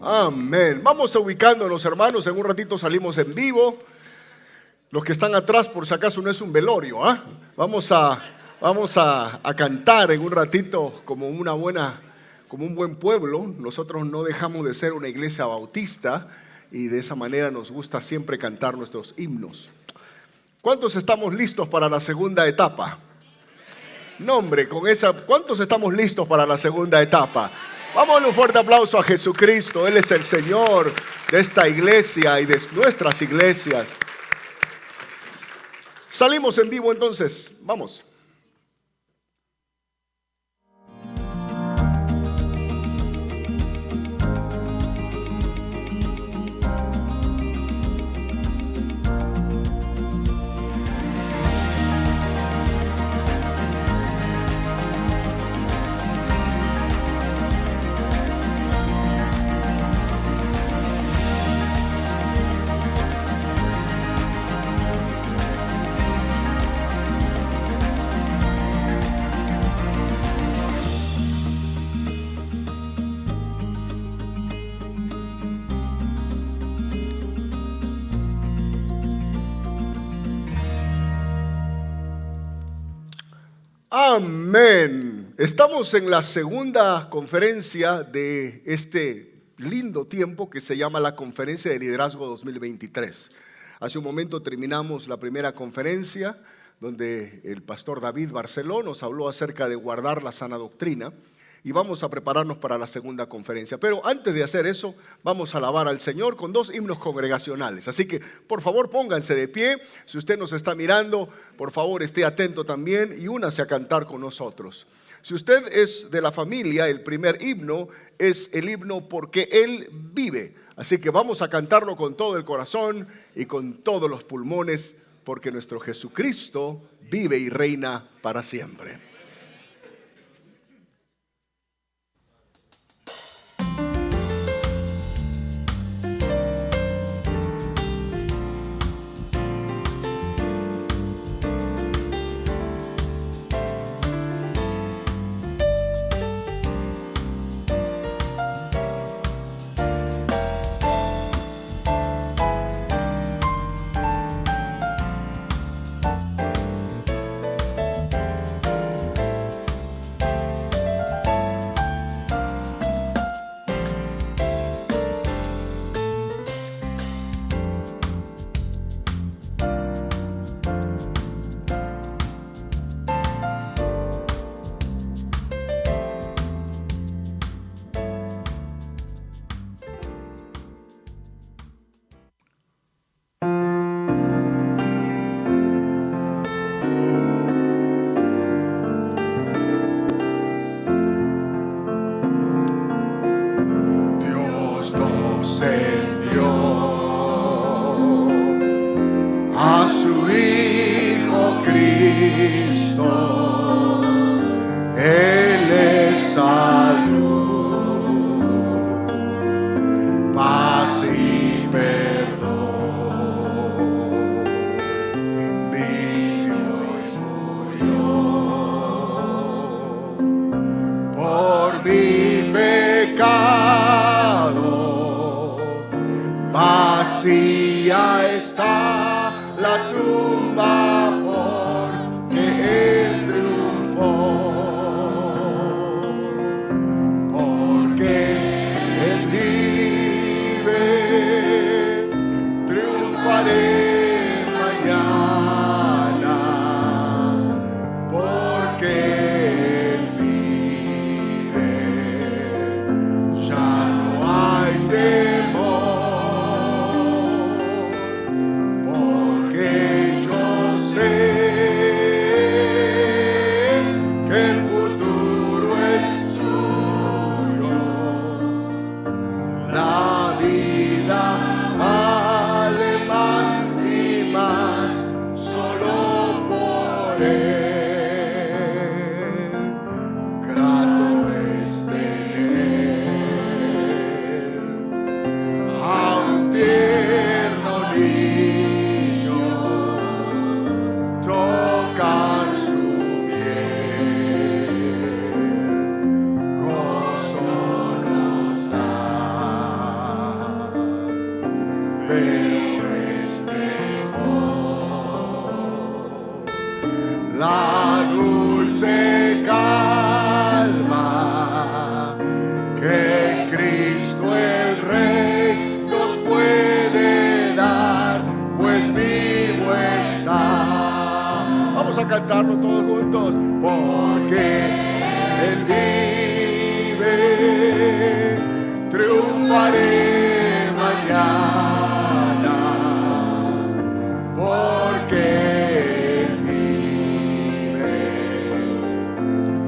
Amén. Vamos a ubicándonos, hermanos. En un ratito salimos en vivo. Los que están atrás, por si acaso, no es un velorio, ¿ah? Vamos a cantar en un ratito como un buen pueblo. Nosotros no dejamos de ser una iglesia bautista y de esa manera nos gusta siempre cantar nuestros himnos. ¿Cuántos estamos listos para la segunda etapa? No, hombre, ¿cuántos estamos listos para la segunda etapa? Vamos a darle un fuerte aplauso a Jesucristo. Él es el Señor de esta iglesia y de nuestras iglesias. Salimos en vivo entonces, vamos. Amén. Estamos en la segunda conferencia de este lindo tiempo que se llama la Conferencia de Liderazgo 2023. Hace un momento terminamos la primera conferencia donde el pastor David Barceló nos habló acerca de guardar la sana doctrina y vamos a prepararnos para la segunda conferencia. Pero antes de hacer eso, vamos a alabar al Señor con dos himnos congregacionales. Así que, por favor, pónganse de pie. Si usted nos está mirando, por favor, esté atento también y únase a cantar con nosotros. Si usted es de la familia, el primer himno es el himno Porque Él vive. Así que vamos a cantarlo con todo el corazón y con todos los pulmones, porque nuestro Jesucristo vive y reina para siempre.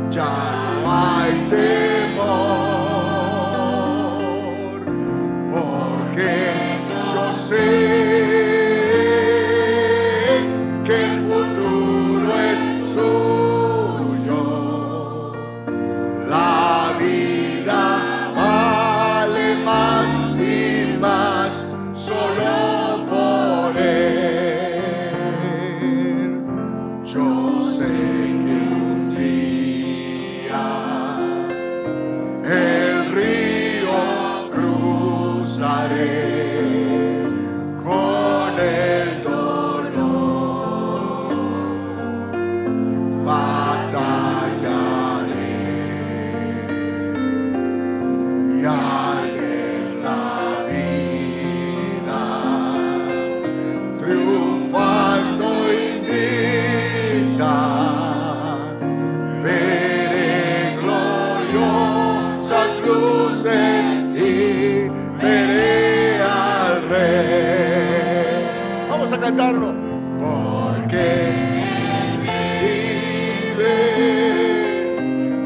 ya no hay temor, porque yo sé que el futuro es suyo. La vida vale más y más solo por Él. Yo sé que un día el río cruzaré con el dolor, batallaré y al ver la vida triunfando invicta, veré gloriosas luces y veré al Rey. Vamos a cantarlo. Porque vive,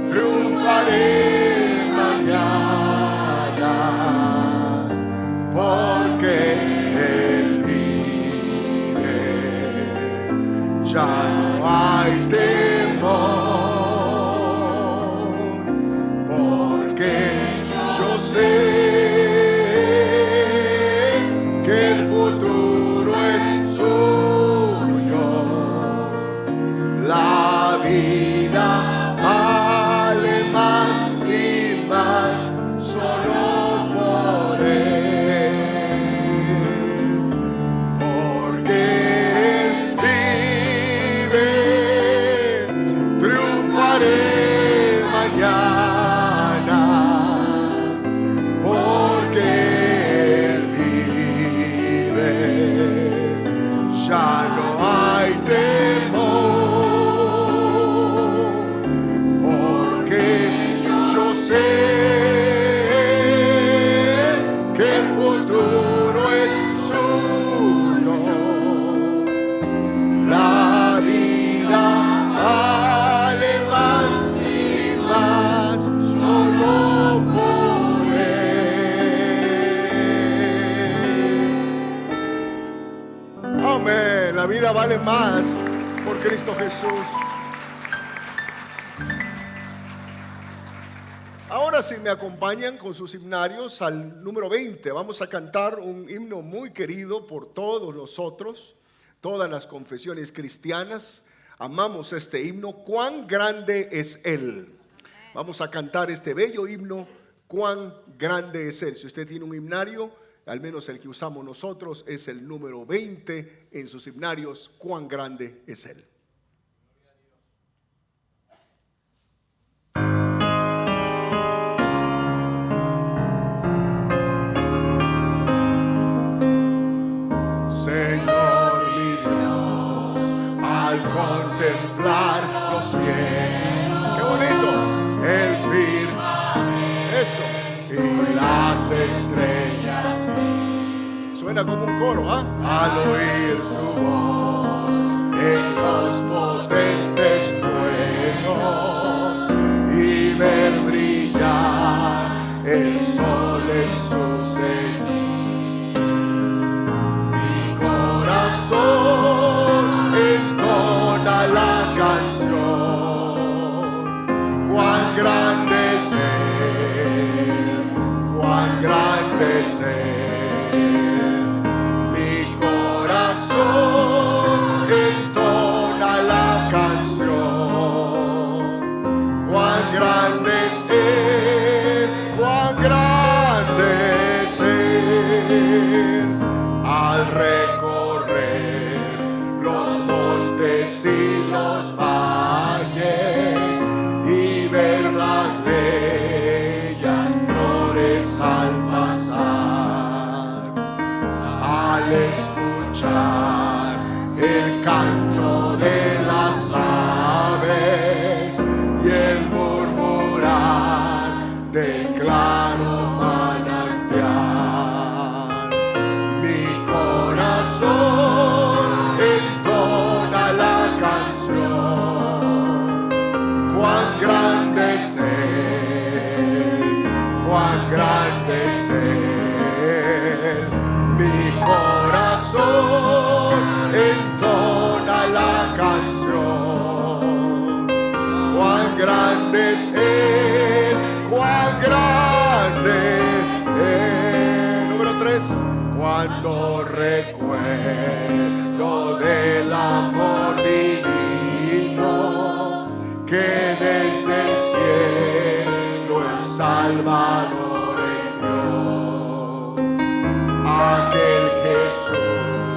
triunfaré mañana, porque Él vive, ya no hay temor, porque yo sé que el futuro es suyo. La vida vale más y más solo por Él, porque Él vive, triunfaré mañana, porque Él vive, ya no hay temor, porque yo sé que el futuro es suyo. La vida vale más y más solo por Él. Amén. La vida vale más por Cristo Jesús. Ahora, si me acompañan con sus himnarios al número 20, vamos a cantar un himno muy querido por todos nosotros, todas las confesiones cristianas. Amamos este himno. Cuán grande es Él. Vamos a cantar este bello himno. Cuán grande es Él. Si usted tiene un himnario, al menos el que usamos nosotros es el número 20 en sus himnarios. Cuán grande es Él. Señor mi Dios, al contemplar los cielos, qué bonito, el firmamento, eso, y las estrellas, suena como un coro, ¿ah? Al oír tu voz en los potentes truenos y ver brillar el sol en su cenit. Entona la canción. Cuán grande es Él, cuán grande es Él. Mi corazón cuando recuerdo del amor divino que desde el cielo el Salvador envió. Aquel Jesús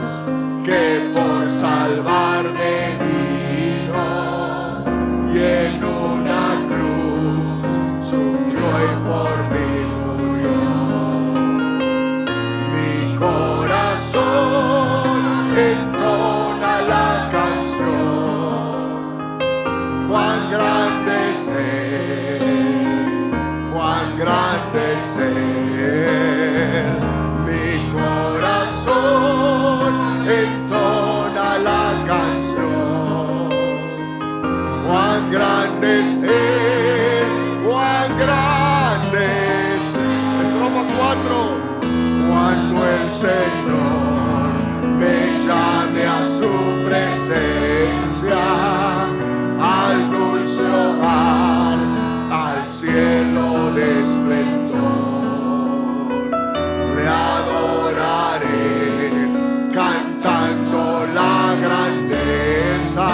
que por salvarme vino y en una cruz sufrió y por mí murió. Mi corazón entona la canción. Cuán grande es Él, cuán grande es Él. Mi corazón entona la canción. Cuán grande es Él, cuán grande es Él. Estrofa 4. Cuando el Señor me llame a su presencia, al dulce hogar, al cielo de esplendor, le adoraré cantando la grandeza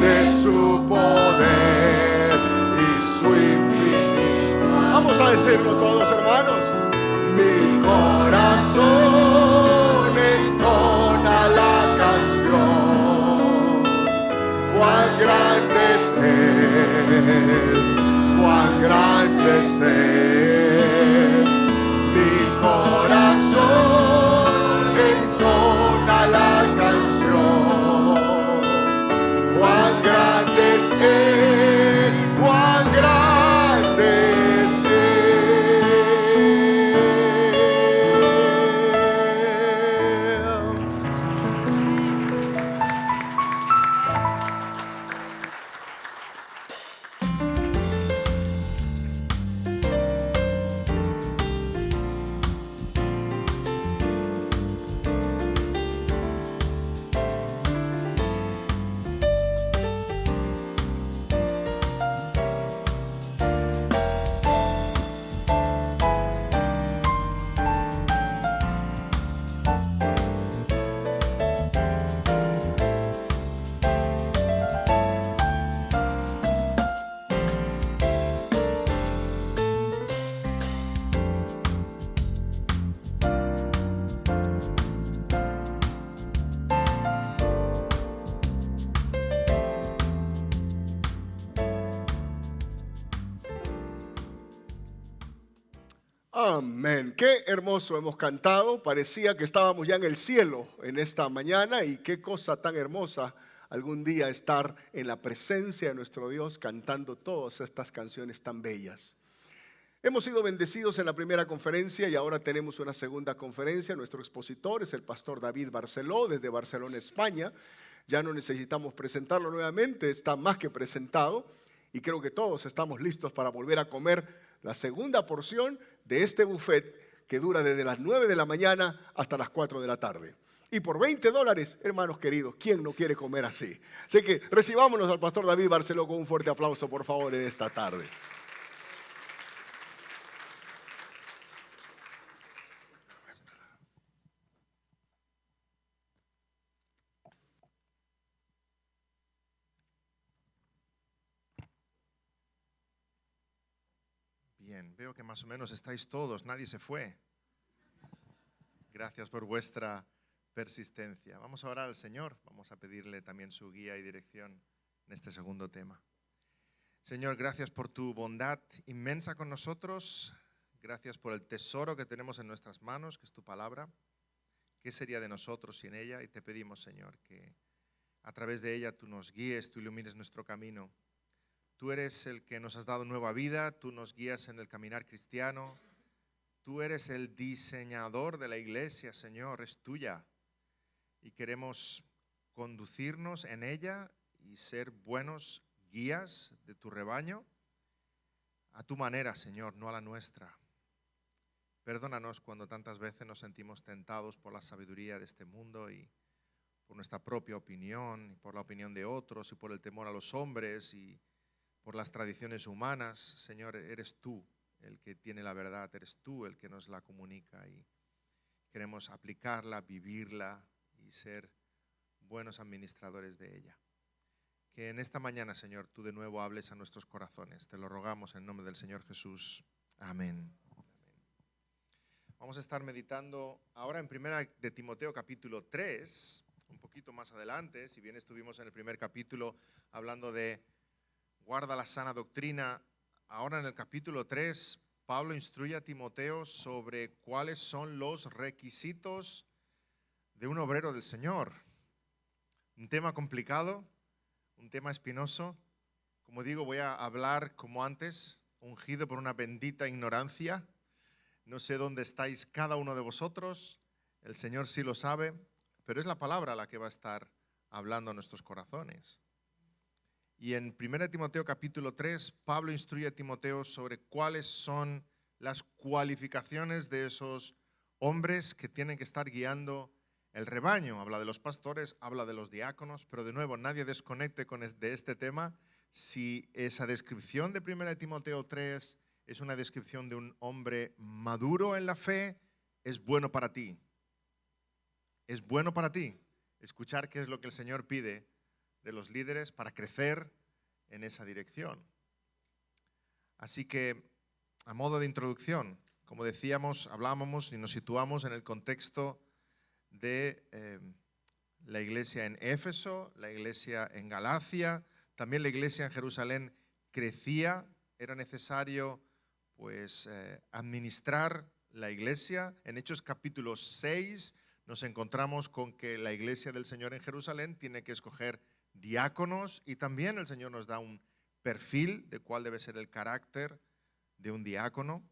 de su poder y su infinito. Vamos a decirlo todos, hermanos. Mi corazón entona la canción. Cuán grande es Él, cuán grande es Él. Mi corazón entona la canción. Cuán grande es Él, cuán grande es Amén. Qué hermoso hemos cantado. Parecía que estábamos ya en el cielo en esta mañana y qué cosa tan hermosa algún día estar en la presencia de nuestro Dios cantando todas estas canciones tan bellas. Hemos sido bendecidos en la primera conferencia y ahora tenemos una segunda conferencia. Nuestro expositor es el pastor David Barceló desde Barcelona, España. Ya no necesitamos presentarlo nuevamente, está más que presentado y creo que todos estamos listos para volver a comer la segunda porción de este buffet que dura desde las 9 de la mañana hasta las 4 de la tarde. Y por $20, hermanos queridos, ¿quién no quiere comer así? Así que recibámonos al pastor David Barceló con un fuerte aplauso, por favor, en esta tarde. Bien, veo que más o menos estáis todos, nadie se fue. Gracias por vuestra persistencia. Vamos a orar al Señor, vamos a pedirle también su guía y dirección en este segundo tema. Señor, gracias por tu bondad inmensa con nosotros, gracias por el tesoro que tenemos en nuestras manos, que es tu palabra. ¿Qué sería de nosotros sin ella? Y te pedimos, Señor, que a través de ella tú nos guíes, tú ilumines nuestro camino. Tú eres el que nos has dado nueva vida, tú nos guías en el caminar cristiano, tú eres el diseñador de la iglesia, Señor, es tuya. Y queremos conducirnos en ella y ser buenos guías de tu rebaño a tu manera, Señor, no a la nuestra. Perdónanos cuando tantas veces nos sentimos tentados por la sabiduría de este mundo y por nuestra propia opinión, y por la opinión de otros, y por el temor a los hombres, y por las tradiciones humanas. Señor, eres tú el que tiene la verdad, eres tú el que nos la comunica. Y queremos aplicarla, vivirla y ser buenos administradores de ella. Que en esta mañana, Señor, tú de nuevo hables a nuestros corazones. Te lo rogamos en nombre del Señor Jesús. Amén. Vamos a estar meditando ahora en 1 de Timoteo capítulo 3, un poquito más adelante. Si bien estuvimos en el primer capítulo hablando de guarda la sana doctrina, ahora en el capítulo 3 Pablo instruye a Timoteo sobre cuáles son los requisitos de un obrero del Señor. Un tema complicado, un tema espinoso. Como digo, voy a hablar como antes, ungido por una bendita ignorancia. No sé dónde estáis cada uno de vosotros, el Señor sí lo sabe, pero es la palabra la que va a estar hablando a nuestros corazones. Y en 1 Timoteo capítulo 3, Pablo instruye a Timoteo sobre cuáles son las cualificaciones de esos hombres que tienen que estar guiando el rebaño. Habla de los pastores, habla de los diáconos, pero de nuevo nadie desconecte de este tema si esa descripción de 1 Timoteo 3 es una descripción de un hombre maduro en la fe, es bueno para ti. Es bueno para ti escuchar qué es lo que el Señor pide de los líderes para crecer en esa dirección. Así que, a modo de introducción, como decíamos, hablábamos y nos situamos en el contexto de la iglesia en Éfeso, la iglesia en Galacia, también la iglesia en Jerusalén crecía, era necesario administrar la iglesia. En Hechos capítulo 6 nos encontramos con que la iglesia del Señor en Jerusalén tiene que escoger diáconos y también el Señor nos da un perfil de cuál debe ser el carácter de un diácono.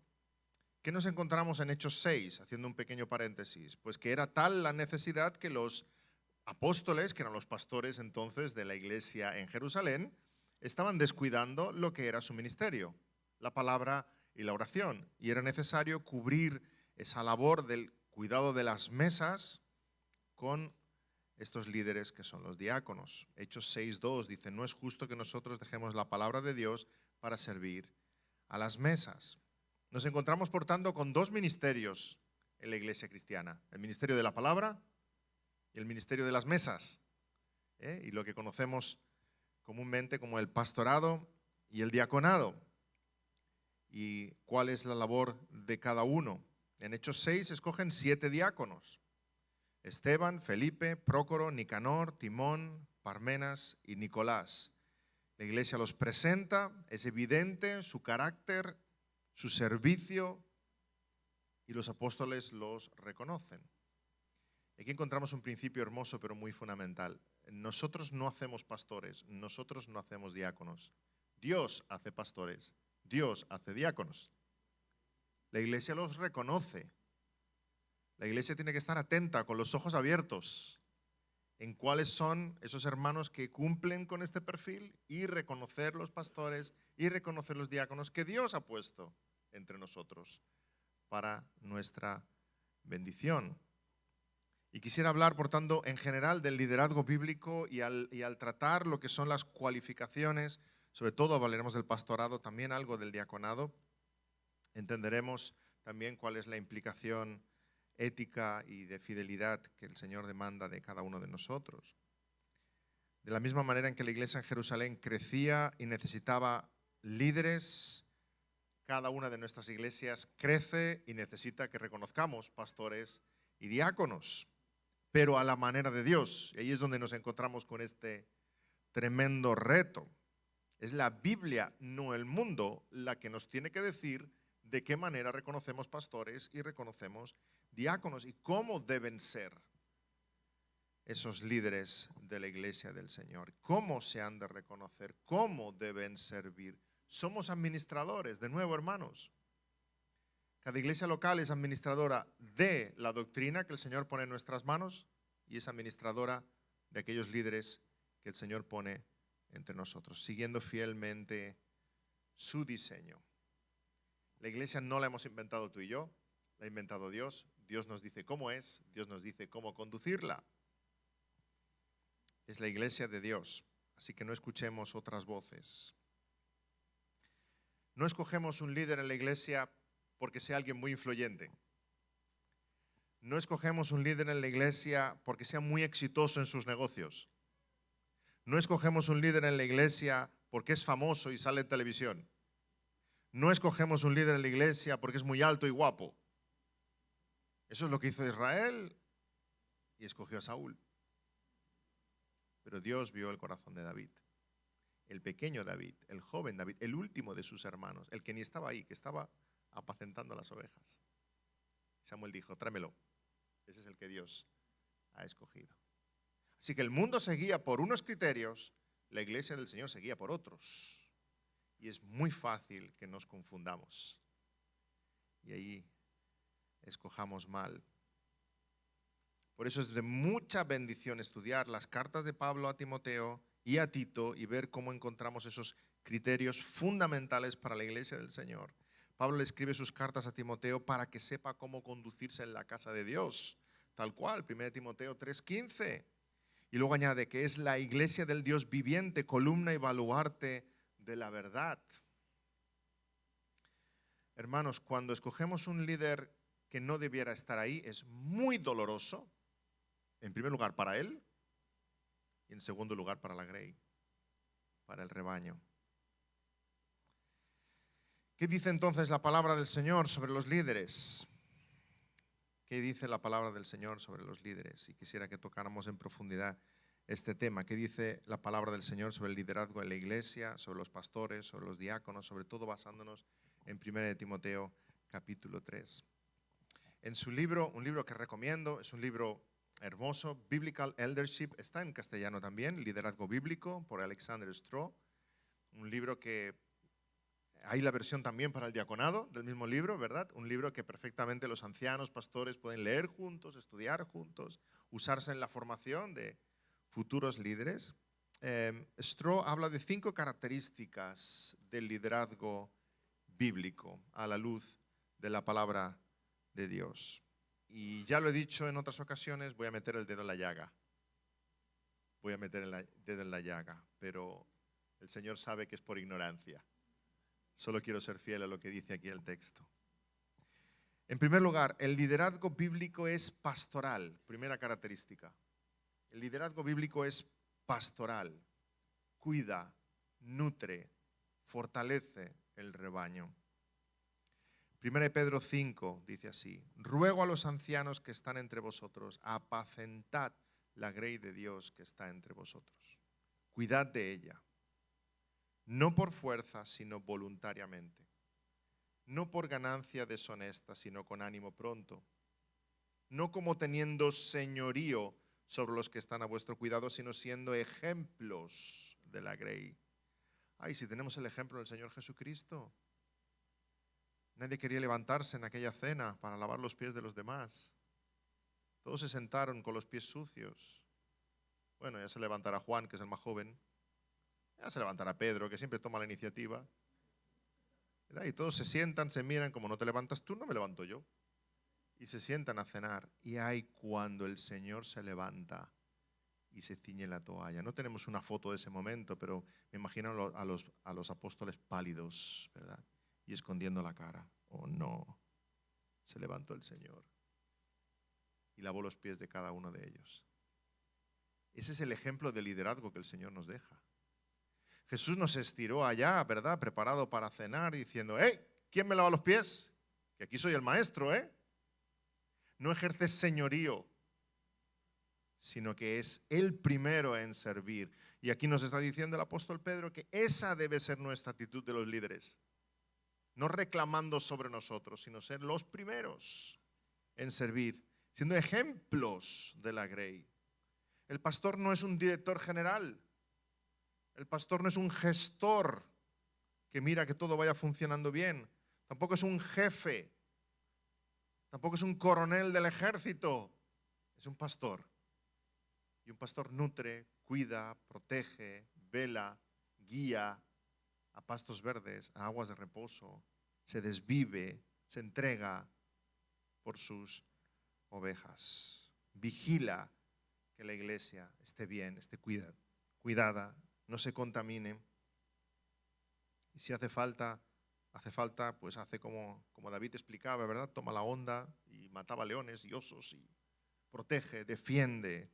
¿Qué nos encontramos en Hechos 6? Haciendo un pequeño paréntesis, pues que era tal la necesidad que los apóstoles, que eran los pastores entonces de la iglesia en Jerusalén, estaban descuidando lo que era su ministerio, la palabra y la oración, y era necesario cubrir esa labor del cuidado de las mesas con estos líderes que son los diáconos. Hechos 6:2 dice, no es justo que nosotros dejemos la palabra de Dios para servir a las mesas. Nos encontramos, por tanto, con dos ministerios en la iglesia cristiana, el ministerio de la palabra y el ministerio de las mesas, y lo que conocemos comúnmente como el pastorado y el diaconado. ¿Y cuál es la labor de cada uno? En Hechos 6 escogen 7 diáconos: Esteban, Felipe, Prócoro, Nicanor, Timón, Parmenas y Nicolás. La iglesia los presenta, es evidente su carácter, su servicio, y los apóstoles los reconocen. Aquí encontramos un principio hermoso pero muy fundamental. Nosotros no hacemos pastores, nosotros no hacemos diáconos. Dios hace pastores, Dios hace diáconos. La iglesia los reconoce. La iglesia tiene que estar atenta, con los ojos abiertos, en cuáles son esos hermanos que cumplen con este perfil y reconocer los pastores y reconocer los diáconos que Dios ha puesto entre nosotros para nuestra bendición. Y quisiera hablar, por tanto, en general del liderazgo bíblico y al tratar lo que son las cualificaciones, sobre todo hablaremos del pastorado, también algo del diaconado. Entenderemos también cuál es la implicación ética y de fidelidad que el Señor demanda de cada uno de nosotros. De la misma manera en que la iglesia en Jerusalén crecía y necesitaba líderes, cada una de nuestras iglesias crece y necesita que reconozcamos pastores y diáconos, pero a la manera de Dios. Y ahí es donde nos encontramos con este tremendo reto. Es la Biblia, no el mundo, la que nos tiene que decir de qué manera reconocemos pastores y reconocemos diáconos y cómo deben ser esos líderes de la iglesia del Señor, cómo se han de reconocer, cómo deben servir. Somos administradores, de nuevo, hermanos. Cada iglesia local es administradora de la doctrina que el Señor pone en nuestras manos y es administradora de aquellos líderes que el Señor pone entre nosotros, siguiendo fielmente su diseño. La iglesia no la hemos inventado tú y yo, la ha inventado Dios. Dios nos dice cómo es, Dios nos dice cómo conducirla. Es la iglesia de Dios, así que no escuchemos otras voces. No escogemos un líder en la iglesia porque sea alguien muy influyente. No escogemos un líder en la iglesia porque sea muy exitoso en sus negocios. No escogemos un líder en la iglesia porque es famoso y sale en televisión. No escogemos un líder en la iglesia porque es muy alto y guapo. Eso es lo que hizo Israel y escogió a Saúl. Pero Dios vio el corazón de David. El pequeño David, el joven David, el último de sus hermanos, el que ni estaba ahí, que estaba apacentando las ovejas. Samuel dijo, tráemelo. Ese es el que Dios ha escogido. Así que el mundo se guía por unos criterios, la iglesia del Señor se guía por otros. Y es muy fácil que nos confundamos. Y ahí escojamos mal. Por eso es de mucha bendición estudiar las cartas de Pablo a Timoteo y a Tito y ver cómo encontramos esos criterios fundamentales para la iglesia del Señor. Pablo le escribe sus cartas a Timoteo para que sepa cómo conducirse en la casa de Dios, tal cual, 1 Timoteo 3:15. Y luego añade que es la iglesia del Dios viviente, columna y baluarte de la verdad. Hermanos, cuando escogemos un líder que no debiera estar ahí, es muy doloroso, en primer lugar para él y en segundo lugar para la grey, para el rebaño. ¿Qué dice entonces la palabra del Señor sobre los líderes? ¿Qué dice la palabra del Señor sobre los líderes? Y quisiera que tocáramos en profundidad este tema. ¿Qué dice la palabra del Señor sobre el liderazgo en la iglesia, sobre los pastores, sobre los diáconos, sobre todo basándonos en 1 Timoteo capítulo 3? En su libro, un libro que recomiendo, es un libro hermoso, Biblical Eldership, está en castellano también, Liderazgo Bíblico, por Alexander Stroh, un libro que hay la versión también para el diaconado del mismo libro, ¿verdad? Un libro que perfectamente los ancianos, pastores pueden leer juntos, estudiar juntos, usarse en la formación de futuros líderes. Stroh habla de 5 características del liderazgo bíblico a la luz de la palabra de Dios. Y ya lo he dicho en otras ocasiones, voy a meter el dedo en la llaga. Voy a meter el dedo en la llaga, pero el Señor sabe que es por ignorancia. Solo quiero ser fiel a lo que dice aquí el texto. En primer lugar, el liderazgo bíblico es pastoral, primera característica. El liderazgo bíblico es pastoral, cuida, nutre, fortalece el rebaño. 1 Pedro 5 dice así: ruego a los ancianos que están entre vosotros, apacentad la grey de Dios que está entre vosotros. Cuidad de ella, no por fuerza, sino voluntariamente, no por ganancia deshonesta, sino con ánimo pronto, no como teniendo señorío sobre los que están a vuestro cuidado, sino siendo ejemplos de la grey. Ay, si tenemos el ejemplo del Señor Jesucristo. Nadie quería levantarse en aquella cena para lavar los pies de los demás. Todos se sentaron con los pies sucios. Bueno, ya se levantará Juan, que es el más joven. Ya se levantará Pedro, que siempre toma la iniciativa. Y todos se sientan, se miran, como no te levantas tú, no me levanto yo. Y se sientan a cenar. Y hay cuando el Señor se levanta y se ciñe la toalla. No tenemos una foto de ese momento, pero me imagino a los apóstoles pálidos, ¿verdad? Y escondiendo la cara. Oh no, se levantó el Señor y lavó los pies de cada uno de ellos. Ese es el ejemplo de liderazgo que el Señor nos deja. Jesús nos estiró allá, ¿verdad? Preparado para cenar, diciendo: ¡hey! ¿Quién me lava los pies? Que aquí soy el maestro, ¿eh? No ejerce señorío, sino que es el primero en servir. Y aquí nos está diciendo el apóstol Pedro que esa debe ser nuestra actitud de los líderes. No reclamando sobre nosotros, sino ser los primeros en servir, siendo ejemplos de la grey. El pastor no es un director general. El pastor no es un gestor que mira que todo vaya funcionando bien. Tampoco es un jefe. Tampoco es un coronel del ejército. Es un pastor. Y un pastor nutre, cuida, protege, vela, guía a pastos verdes, a aguas de reposo, se desvive, se entrega por sus ovejas. Vigila que la iglesia esté bien, esté cuidada, no se contamine. Y si hace falta, Hace falta, pues hace como David explicaba, ¿verdad? Toma la onda y mataba leones y osos y protege, defiende.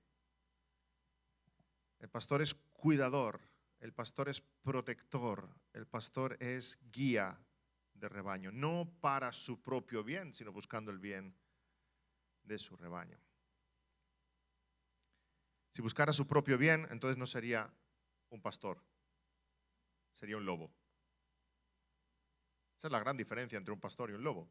El pastor es cuidador, el pastor es protector, el pastor es guía de rebaño, no para su propio bien, sino buscando el bien de su rebaño. Si buscara su propio bien, entonces no sería un pastor, sería un lobo. Esa es la gran diferencia entre un pastor y un lobo.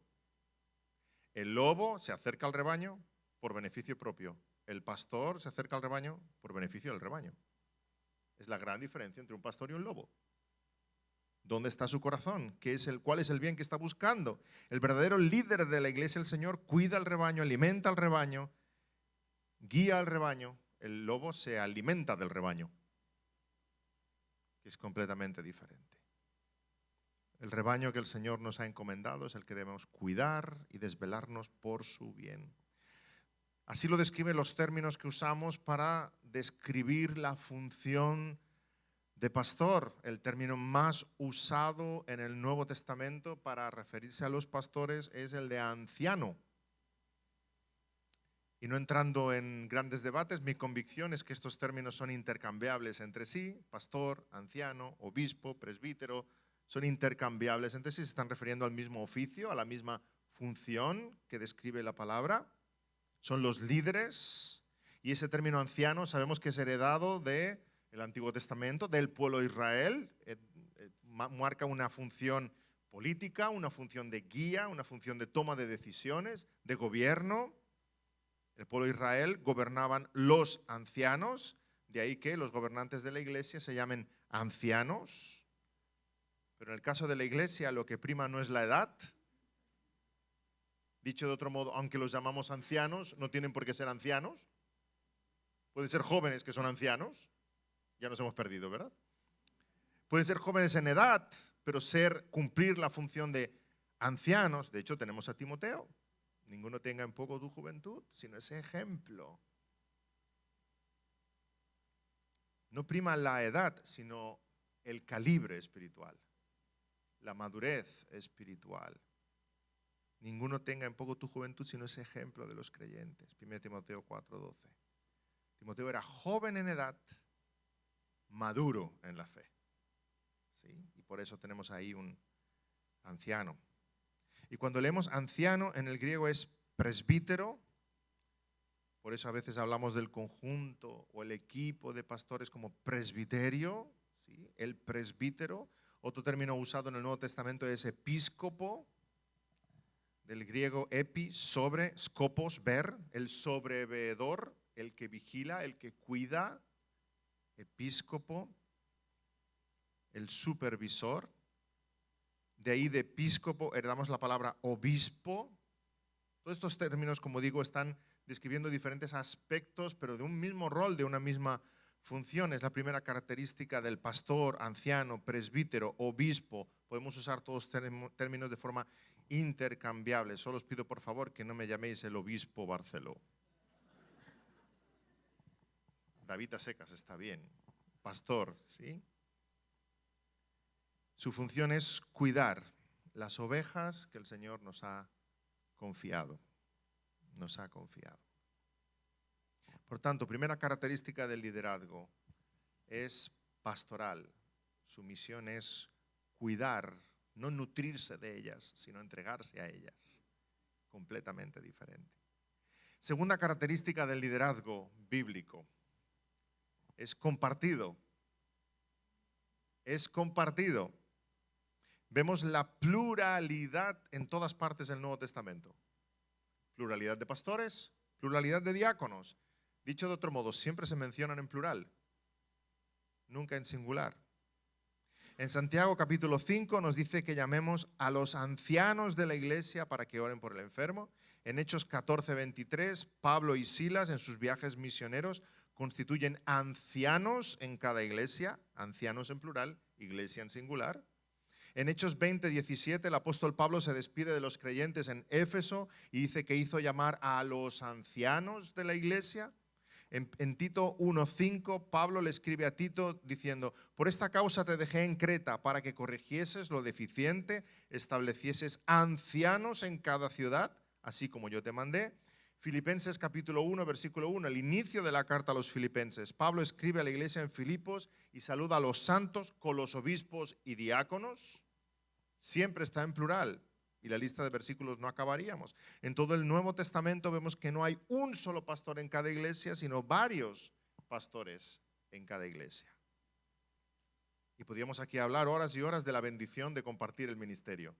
El lobo se acerca al rebaño por beneficio propio. El pastor se acerca al rebaño por beneficio del rebaño. Es la gran diferencia entre un pastor y un lobo. ¿Dónde está su corazón? ¿Cuál es el bien que está buscando? El verdadero líder de la iglesia, el Señor, cuida al rebaño, alimenta al rebaño, guía al rebaño. El lobo se alimenta del rebaño, que es completamente diferente. El rebaño que el Señor nos ha encomendado es el que debemos cuidar y desvelarnos por su bien. Así lo describen los términos que usamos para describir la función de pastor. El término más usado en el Nuevo Testamento para referirse a los pastores es el de anciano. Y no entrando en grandes debates, mi convicción es que estos términos son intercambiables entre sí. Pastor, anciano, obispo, presbítero, son intercambiables entre sí, se están refiriendo al mismo oficio, a la misma función que describe la palabra. Son los líderes, y ese término anciano sabemos que es heredado del Antiguo Testamento, del pueblo de Israel. Marca una función política, una función de guía, una función de toma de decisiones, de gobierno. El pueblo de Israel gobernaban los ancianos, de ahí que los gobernantes de la iglesia se llamen ancianos. Pero en el caso de la iglesia lo que prima no es la edad. Dicho de otro modo, aunque los llamamos ancianos, no tienen por qué ser ancianos. Pueden ser jóvenes que son ancianos. Ya nos hemos perdido, ¿verdad? Pueden ser jóvenes en edad, pero cumplir la función de ancianos. De hecho, tenemos a Timoteo. Ninguno tenga en poco tu juventud, sino ese ejemplo. No prima la edad, sino el calibre espiritual, la madurez espiritual. Ninguno tenga en poco tu juventud, sino ese ejemplo de los creyentes. 1 Timoteo 4:12. Timoteo era joven en edad, maduro en la fe. ¿Sí? Y por eso tenemos ahí un anciano. Y cuando leemos anciano, en el griego es presbítero. Por eso a veces hablamos del conjunto o el equipo de pastores como presbiterio, ¿sí? El presbítero. Otro término usado en el Nuevo Testamento es episcopo, del griego epi, sobre, skopos, ver, el sobreveedor, el que vigila, el que cuida, episcopo, el supervisor. De ahí de episcopo heredamos la palabra obispo. Todos estos términos, como digo, están describiendo diferentes aspectos, pero de un mismo rol, de una misma función. Es la primera característica del pastor, anciano, presbítero, obispo. Podemos usar todos términos de forma intercambiable. Solo os pido por favor que no me llaméis el obispo Barceló. David a secas está bien. Pastor, ¿sí? Su función es cuidar las ovejas que el Señor nos ha confiado. Nos ha confiado. Por tanto, primera característica del liderazgo es pastoral. Su misión es cuidar, no nutrirse de ellas, sino entregarse a ellas. Completamente diferente. Segunda característica del liderazgo bíblico es compartido. Es compartido. Vemos la pluralidad en todas partes del Nuevo Testamento. Pluralidad de pastores, pluralidad de diáconos. Dicho de otro modo, siempre se mencionan en plural, nunca en singular. En Santiago capítulo 5 nos dice que llamemos a los ancianos de la iglesia para que oren por el enfermo. En Hechos 14:23, Pablo y Silas en sus viajes misioneros constituyen ancianos en cada iglesia, ancianos en plural, iglesia en singular. En Hechos 20:17 el apóstol Pablo se despide de los creyentes en Éfeso y dice que hizo llamar a los ancianos de la iglesia. En Tito 1:5, Pablo le escribe a Tito diciendo: por esta causa te dejé en Creta, para que corrigieses lo deficiente, establecieses ancianos en cada ciudad, así como yo te mandé. Filipenses capítulo 1, versículo 1, el inicio de la carta a los filipenses. Pablo escribe a la iglesia en Filipos y saluda a los santos con los obispos y diáconos. Siempre está en plural. Y la lista de versículos no acabaríamos. En todo el Nuevo Testamento vemos que no hay un solo pastor en cada iglesia, sino varios pastores en cada iglesia. Y podríamos aquí hablar horas y horas de la bendición de compartir el ministerio,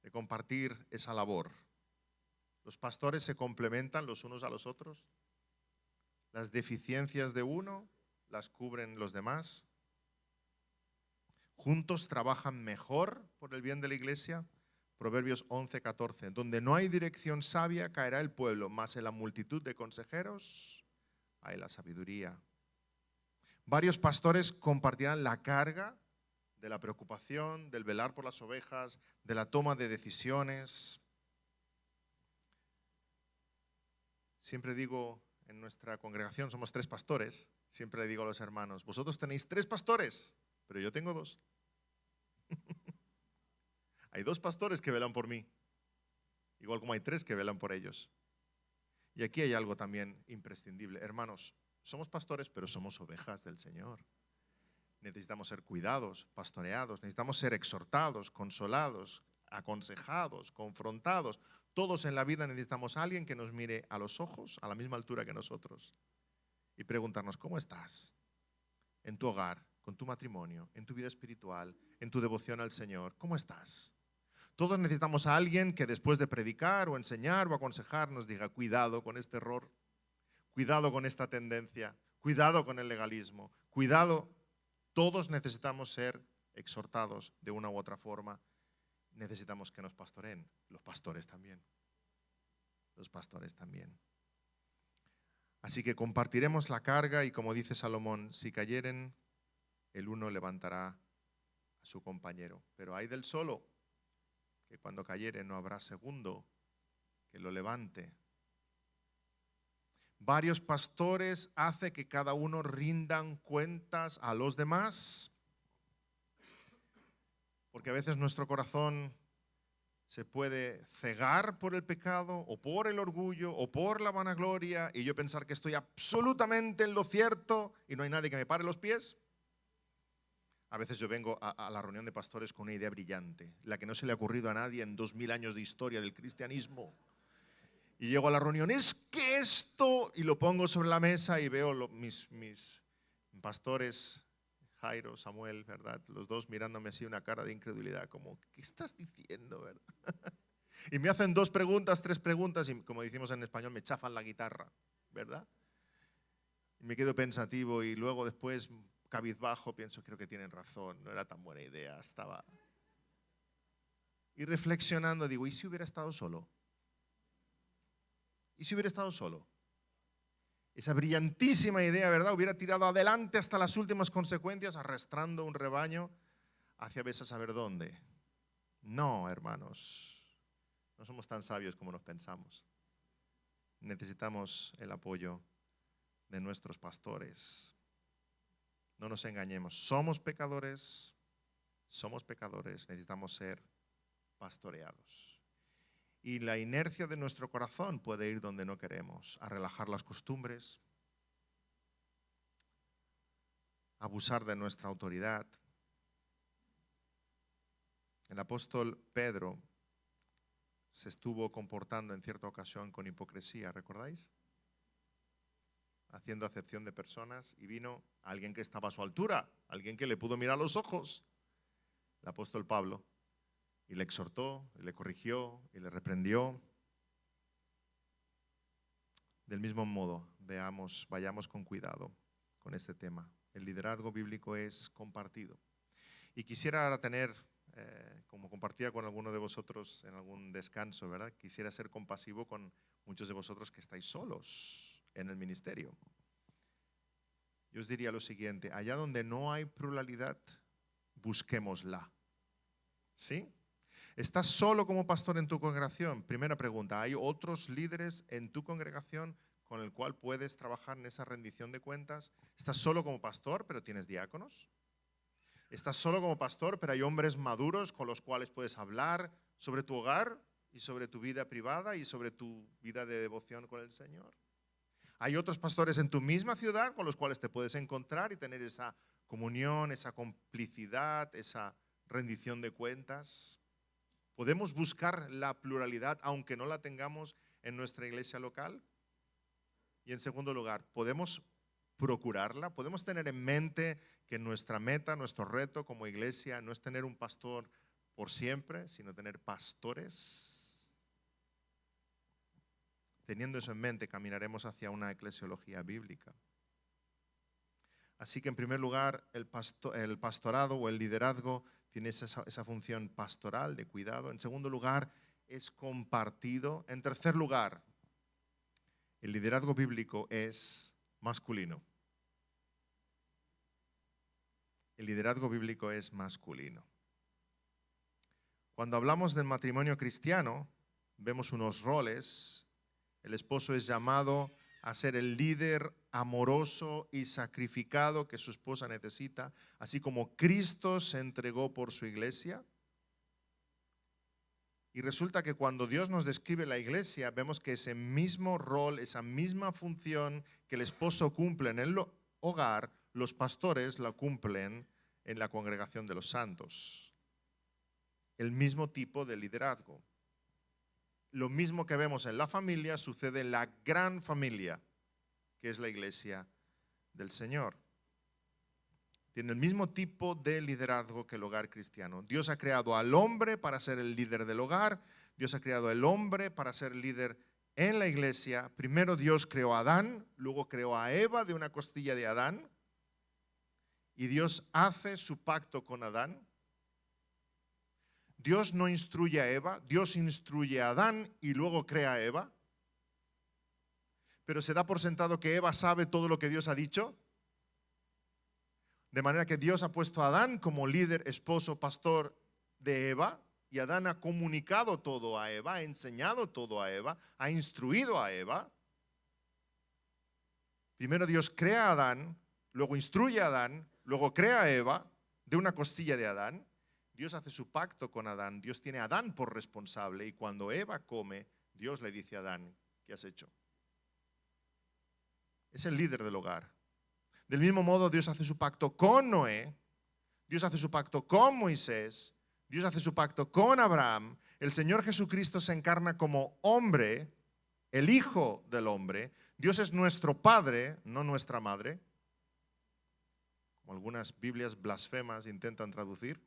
de compartir esa labor. Los pastores se complementan los unos a los otros. Las deficiencias de uno las cubren los demás. Juntos trabajan mejor por el bien de la iglesia. Proverbios 11:14, donde no hay dirección sabia caerá el pueblo, mas en la multitud de consejeros hay la sabiduría. Varios pastores compartirán la carga de la preocupación, del velar por las ovejas, de la toma de decisiones. Siempre digo, en nuestra congregación somos 3 pastores, siempre le digo a los hermanos: vosotros tenéis 3 pastores, pero yo tengo 2. Hay 2 pastores que velan por mí, igual como hay 3 que velan por ellos. Y aquí hay algo también imprescindible. Hermanos, somos pastores, pero somos ovejas del Señor. Necesitamos ser cuidados, pastoreados, necesitamos ser exhortados, consolados, aconsejados, confrontados. Todos en la vida necesitamos a alguien que nos mire a los ojos a la misma altura que nosotros y preguntarnos: ¿cómo estás? En tu hogar, con tu matrimonio, en tu vida espiritual, en tu devoción al Señor, ¿cómo estás? Todos necesitamos a alguien que después de predicar o enseñar o aconsejar nos diga: cuidado con este error, cuidado con esta tendencia, cuidado con el legalismo, cuidado. Todos necesitamos ser exhortados de una u otra forma. Necesitamos que nos pastoreen, los pastores también. Los pastores también. Así que compartiremos la carga y, como dice Salomón, si cayeren, el uno levantará a su compañero. Pero hay del solo, que cuando cayere no habrá segundo que lo levante. Varios pastores hace que cada uno rindan cuentas a los demás, porque a veces nuestro corazón se puede cegar por el pecado o por el orgullo o por la vanagloria y yo pensar que estoy absolutamente en lo cierto y no hay nadie que me pare los pies. A veces yo vengo a la reunión de pastores con una idea brillante, la que no se le ha ocurrido a nadie en 2000 años de historia del cristianismo. Y llego a la reunión: es que esto, y lo pongo sobre la mesa y veo mis pastores, Jairo, Samuel, ¿verdad? Los 2 mirándome así, una cara de incredulidad, como: ¿qué estás diciendo, verdad? Y me hacen 2 preguntas, 3 preguntas y, como decimos en español, me chafan la guitarra, ¿verdad? Y me quedo pensativo y luego después, cabizbajo, pienso: creo que tienen razón, no era tan buena idea, estaba. Y reflexionando digo: ¿y si hubiera estado solo? ¿Y si hubiera estado solo? Esa brillantísima idea, ¿verdad? Hubiera tirado adelante hasta las últimas consecuencias, arrastrando un rebaño hacia vez a saber dónde. No, hermanos, no somos tan sabios como nos pensamos. Necesitamos el apoyo de nuestros pastores. No nos engañemos, somos pecadores, necesitamos ser pastoreados. Y la inercia de nuestro corazón puede ir donde no queremos, a relajar las costumbres, abusar de nuestra autoridad. El apóstol Pedro se estuvo comportando en cierta ocasión con hipocresía, ¿recordáis? Haciendo acepción de personas, y vino alguien que estaba a su altura, alguien que le pudo mirar a los ojos, el apóstol Pablo, y le exhortó, y le corrigió, y le reprendió. Del mismo modo, vayamos con cuidado con este tema. El liderazgo bíblico es compartido. Y quisiera ahora tener, como compartía con alguno de vosotros en algún descanso, ¿verdad? Quisiera ser compasivo con muchos de vosotros que estáis solos en el ministerio. Yo os diría lo siguiente: allá donde no hay pluralidad, busquémosla. ¿Sí? ¿Estás solo como pastor en tu congregación? Primera pregunta: ¿hay otros líderes en tu congregación con el cual puedes trabajar en esa rendición de cuentas? ¿Estás solo como pastor, pero tienes diáconos? ¿Estás solo como pastor, pero hay hombres maduros con los cuales puedes hablar sobre tu hogar y sobre tu vida privada y sobre tu vida de devoción con el Señor? ¿Hay otros pastores en tu misma ciudad con los cuales te puedes encontrar y tener esa comunión, esa complicidad, esa rendición de cuentas? ¿Podemos buscar la pluralidad aunque no la tengamos en nuestra iglesia local? Y en segundo lugar, ¿podemos procurarla? ¿Podemos tener en mente que nuestra meta, nuestro reto como iglesia no es tener un pastor por siempre, sino tener pastores? Teniendo eso en mente, caminaremos hacia una eclesiología bíblica. Así que en primer lugar, el pastorado o el liderazgo tiene esa función pastoral de cuidado. En segundo lugar, es compartido. En tercer lugar, el liderazgo bíblico es masculino. El liderazgo bíblico es masculino. Cuando hablamos del matrimonio cristiano, vemos unos roles. El esposo es llamado a ser el líder amoroso y sacrificado que su esposa necesita, así como Cristo se entregó por su iglesia. Y resulta que cuando Dios nos describe la iglesia, vemos que ese mismo rol, esa misma función que el esposo cumple en el hogar, los pastores la cumplen en la congregación de los santos. El mismo tipo de liderazgo. Lo mismo que vemos en la familia sucede en la gran familia, que es la iglesia del Señor. Tiene el mismo tipo de liderazgo que el hogar cristiano. Dios ha creado al hombre para ser el líder del hogar. Dios ha creado al hombre para ser el líder en la iglesia. Primero Dios creó a Adán, luego creó a Eva de una costilla de Adán. Y Dios hace su pacto con Adán. Dios no instruye a Eva, Dios instruye a Adán y luego crea a Eva. Pero se da por sentado que Eva sabe todo lo que Dios ha dicho. De manera que Dios ha puesto a Adán como líder, esposo, pastor de Eva, y Adán ha comunicado todo a Eva, ha enseñado todo a Eva, ha instruido a Eva. Primero Dios crea a Adán, luego instruye a Adán, luego crea a Eva de una costilla de Adán. Dios hace su pacto con Adán, Dios tiene a Adán por responsable, y cuando Eva come, Dios le dice a Adán: ¿qué has hecho? Es el líder del hogar. Del mismo modo, Dios hace su pacto con Noé, Dios hace su pacto con Moisés, Dios hace su pacto con Abraham. El Señor Jesucristo se encarna como hombre, el Hijo del hombre. Dios es nuestro Padre, no nuestra madre, como algunas Biblias blasfemas intentan traducir.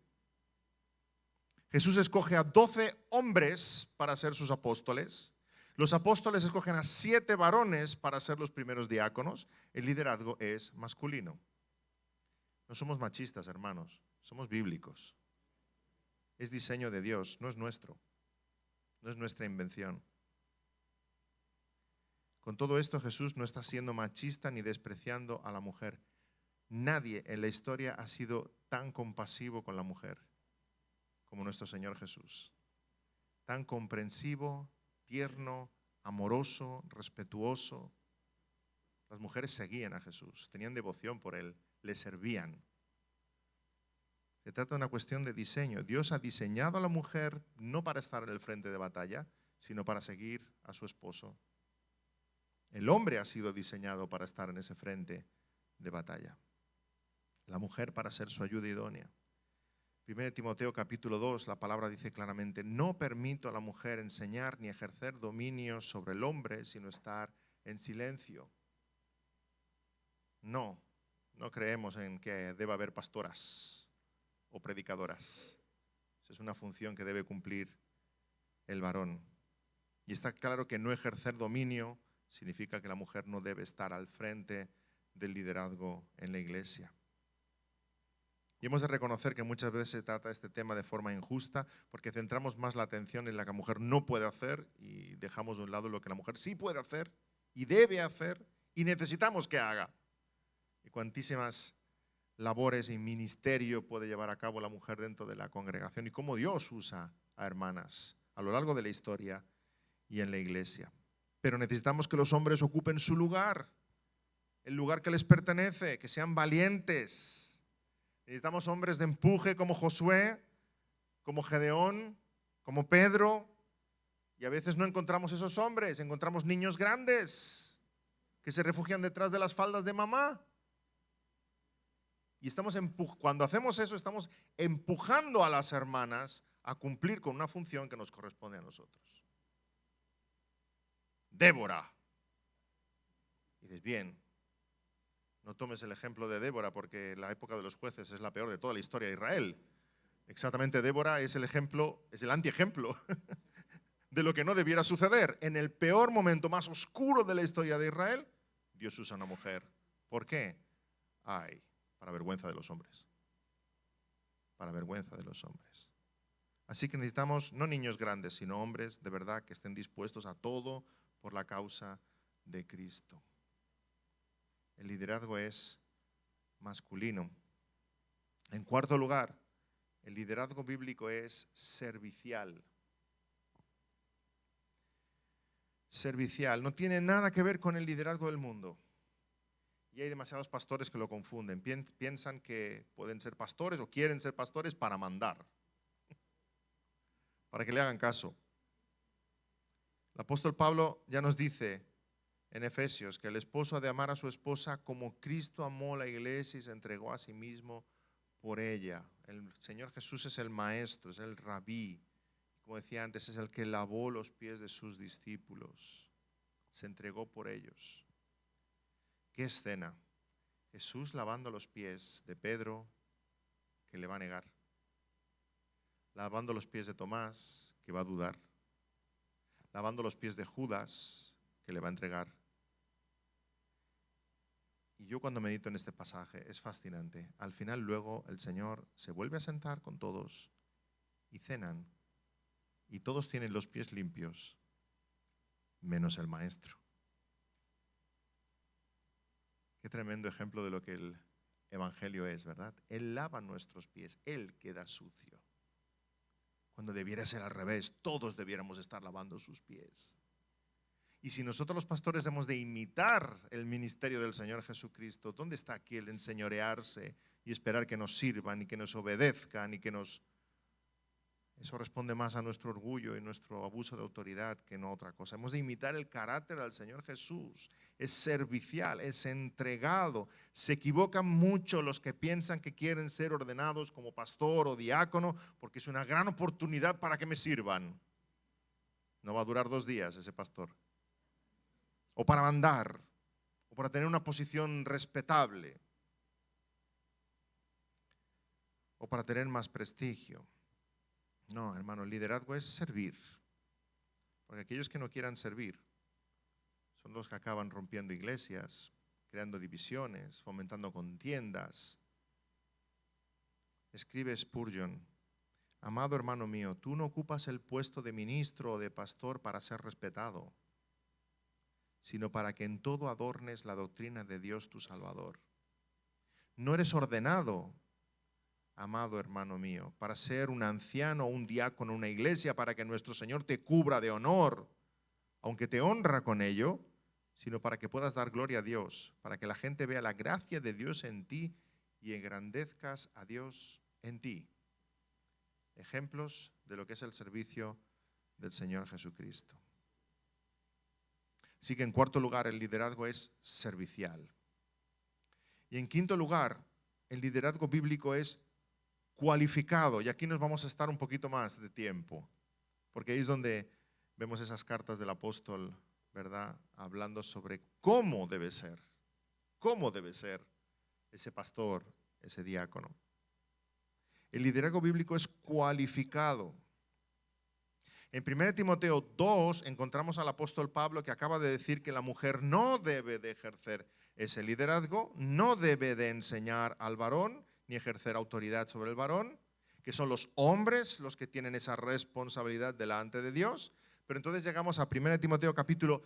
Jesús escoge a 12 hombres para ser sus apóstoles. Los apóstoles escogen a 7 varones para ser los primeros diáconos. El liderazgo es masculino. No somos machistas, hermanos, somos bíblicos. Es diseño de Dios, no es nuestro, no es nuestra invención. Con todo esto, Jesús no está siendo machista ni despreciando a la mujer. Nadie en la historia ha sido tan compasivo con la mujer como nuestro Señor Jesús. Tan comprensivo, tierno, amoroso, respetuoso. Las mujeres seguían a Jesús, tenían devoción por Él, le servían. Se trata de una cuestión de diseño. Dios ha diseñado a la mujer no para estar en el frente de batalla, sino para seguir a su esposo. El hombre ha sido diseñado para estar en ese frente de batalla. La mujer para ser su ayuda idónea. 1 Timoteo capítulo 2, la palabra dice claramente: no permito a la mujer enseñar ni ejercer dominio sobre el hombre, sino estar en silencio. No creemos en que deba haber pastoras o predicadoras. Esa es una función que debe cumplir el varón. Y está claro que no ejercer dominio significa que la mujer no debe estar al frente del liderazgo en la iglesia. Y hemos de reconocer que muchas veces se trata este tema de forma injusta, porque centramos más la atención en lo que la mujer no puede hacer y dejamos de un lado lo que la mujer sí puede hacer y debe hacer y necesitamos que haga. Y cuantísimas labores y ministerio puede llevar a cabo la mujer dentro de la congregación y cómo Dios usa a hermanas a lo largo de la historia y en la iglesia. Pero necesitamos que los hombres ocupen su lugar, el lugar que les pertenece, que sean valientes. Necesitamos hombres de empuje como Josué, como Gedeón, como Pedro. Y a veces no encontramos esos hombres, encontramos niños grandes que se refugian detrás de las faldas de mamá. Y cuando hacemos eso, estamos empujando a las hermanas a cumplir con una función que nos corresponde a nosotros. Débora. Y dices, bien, no tomes el ejemplo de Débora porque la época de los jueces es la peor de toda la historia de Israel. Exactamente, Débora es el ejemplo, es el antiejemplo de lo que no debiera suceder. En el peor momento más oscuro de la historia de Israel, Dios usa a una mujer. ¿Por qué? Ay, para vergüenza de los hombres. Para vergüenza de los hombres. Así que necesitamos no niños grandes, sino hombres de verdad que estén dispuestos a todo por la causa de Cristo. El liderazgo es masculino. En cuarto lugar, el liderazgo bíblico es servicial. Servicial no tiene nada que ver con el liderazgo del mundo. Y hay demasiados pastores que lo confunden. Piensan que pueden ser pastores o quieren ser pastores para mandar, para que le hagan caso. El apóstol Pablo ya nos dice en Efesios que el esposo ha de amar a su esposa como Cristo amó la iglesia y se entregó a sí mismo por ella. El Señor Jesús es el maestro, es el rabí. Como decía antes, es el que lavó los pies de sus discípulos. Se entregó por ellos. ¿Qué escena? Jesús lavando los pies de Pedro, que le va a negar. Lavando los pies de Tomás, que va a dudar. Lavando los pies de Judas, que le va a entregar. Y yo cuando medito en este pasaje es fascinante. Al final luego el Señor se vuelve a sentar con todos y cenan. Y todos tienen los pies limpios, menos el maestro. Qué tremendo ejemplo de lo que el Evangelio es, ¿verdad? Él lava nuestros pies, Él queda sucio. Cuando debiera ser al revés, todos debiéramos estar lavando sus pies. Y si nosotros los pastores hemos de imitar el ministerio del Señor Jesucristo, ¿dónde está aquí el enseñorearse y esperar que nos sirvan y que nos obedezcan y que nos... Eso responde más a nuestro orgullo y nuestro abuso de autoridad que no otra cosa. Hemos de imitar el carácter del Señor Jesús. Es servicial, es entregado. Se equivocan mucho los que piensan que quieren ser ordenados como pastor o diácono porque es una gran oportunidad para que me sirvan. No va a durar 2 días ese pastor. O para mandar, o para tener una posición respetable, o para tener más prestigio. No, hermano, el liderazgo es servir. Porque aquellos que no quieran servir son los que acaban rompiendo iglesias, creando divisiones, fomentando contiendas. Escribe Spurgeon: amado hermano mío, tú no ocupas el puesto de ministro o de pastor para ser respetado, sino para que en todo adornes la doctrina de Dios tu Salvador. No eres ordenado, amado hermano mío, para ser un anciano o un diácono en una iglesia, para que nuestro Señor te cubra de honor, aunque te honra con ello, sino para que puedas dar gloria a Dios, para que la gente vea la gracia de Dios en ti y engrandezcas a Dios en ti. Ejemplos de lo que es el servicio del Señor Jesucristo. Así que en cuarto lugar, el liderazgo es servicial. Y en quinto lugar, el liderazgo bíblico es cualificado. Y aquí nos vamos a estar un poquito más de tiempo, porque ahí es donde vemos esas cartas del apóstol, ¿verdad? Hablando sobre cómo debe ser ese pastor, ese diácono. El liderazgo bíblico es cualificado. En 1 Timoteo 2 encontramos al apóstol Pablo que acaba de decir que la mujer no debe de ejercer ese liderazgo, no debe de enseñar al varón ni ejercer autoridad sobre el varón, que son los hombres los que tienen esa responsabilidad delante de Dios. Pero entonces llegamos a 1 Timoteo capítulo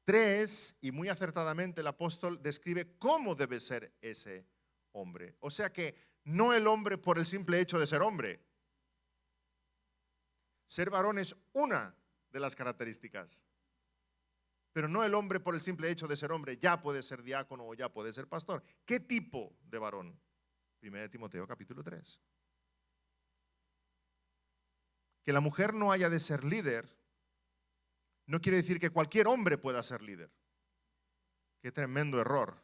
3 y muy acertadamente el apóstol describe cómo debe ser ese hombre. O sea que no el hombre por el simple hecho de ser hombre. Ser varón es una de las características. Pero no el hombre por el simple hecho de ser hombre, ya puede ser diácono o ya puede ser pastor. ¿Qué tipo de varón? 1 Timoteo capítulo 3. Que la mujer no haya de ser líder no quiere decir que cualquier hombre pueda ser líder. Qué tremendo error.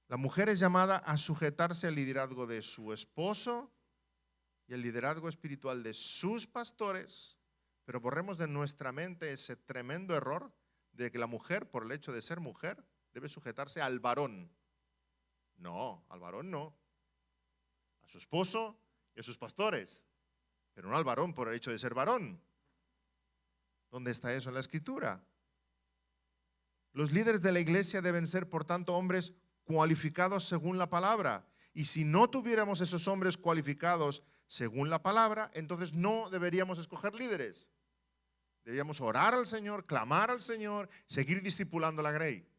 La mujer es llamada a sujetarse al liderazgo de su esposo y el liderazgo espiritual de sus pastores, pero borremos de nuestra mente ese tremendo error de que la mujer, por el hecho de ser mujer, debe sujetarse al varón. No, al varón no. A su esposo y a sus pastores, pero no al varón por el hecho de ser varón. ¿Dónde está eso en la Escritura? Los líderes de la iglesia deben ser, por tanto, hombres cualificados según la palabra. Y si no tuviéramos esos hombres cualificados según la palabra, entonces no deberíamos escoger líderes. Deberíamos orar al Señor, clamar al Señor, seguir discipulando la grey.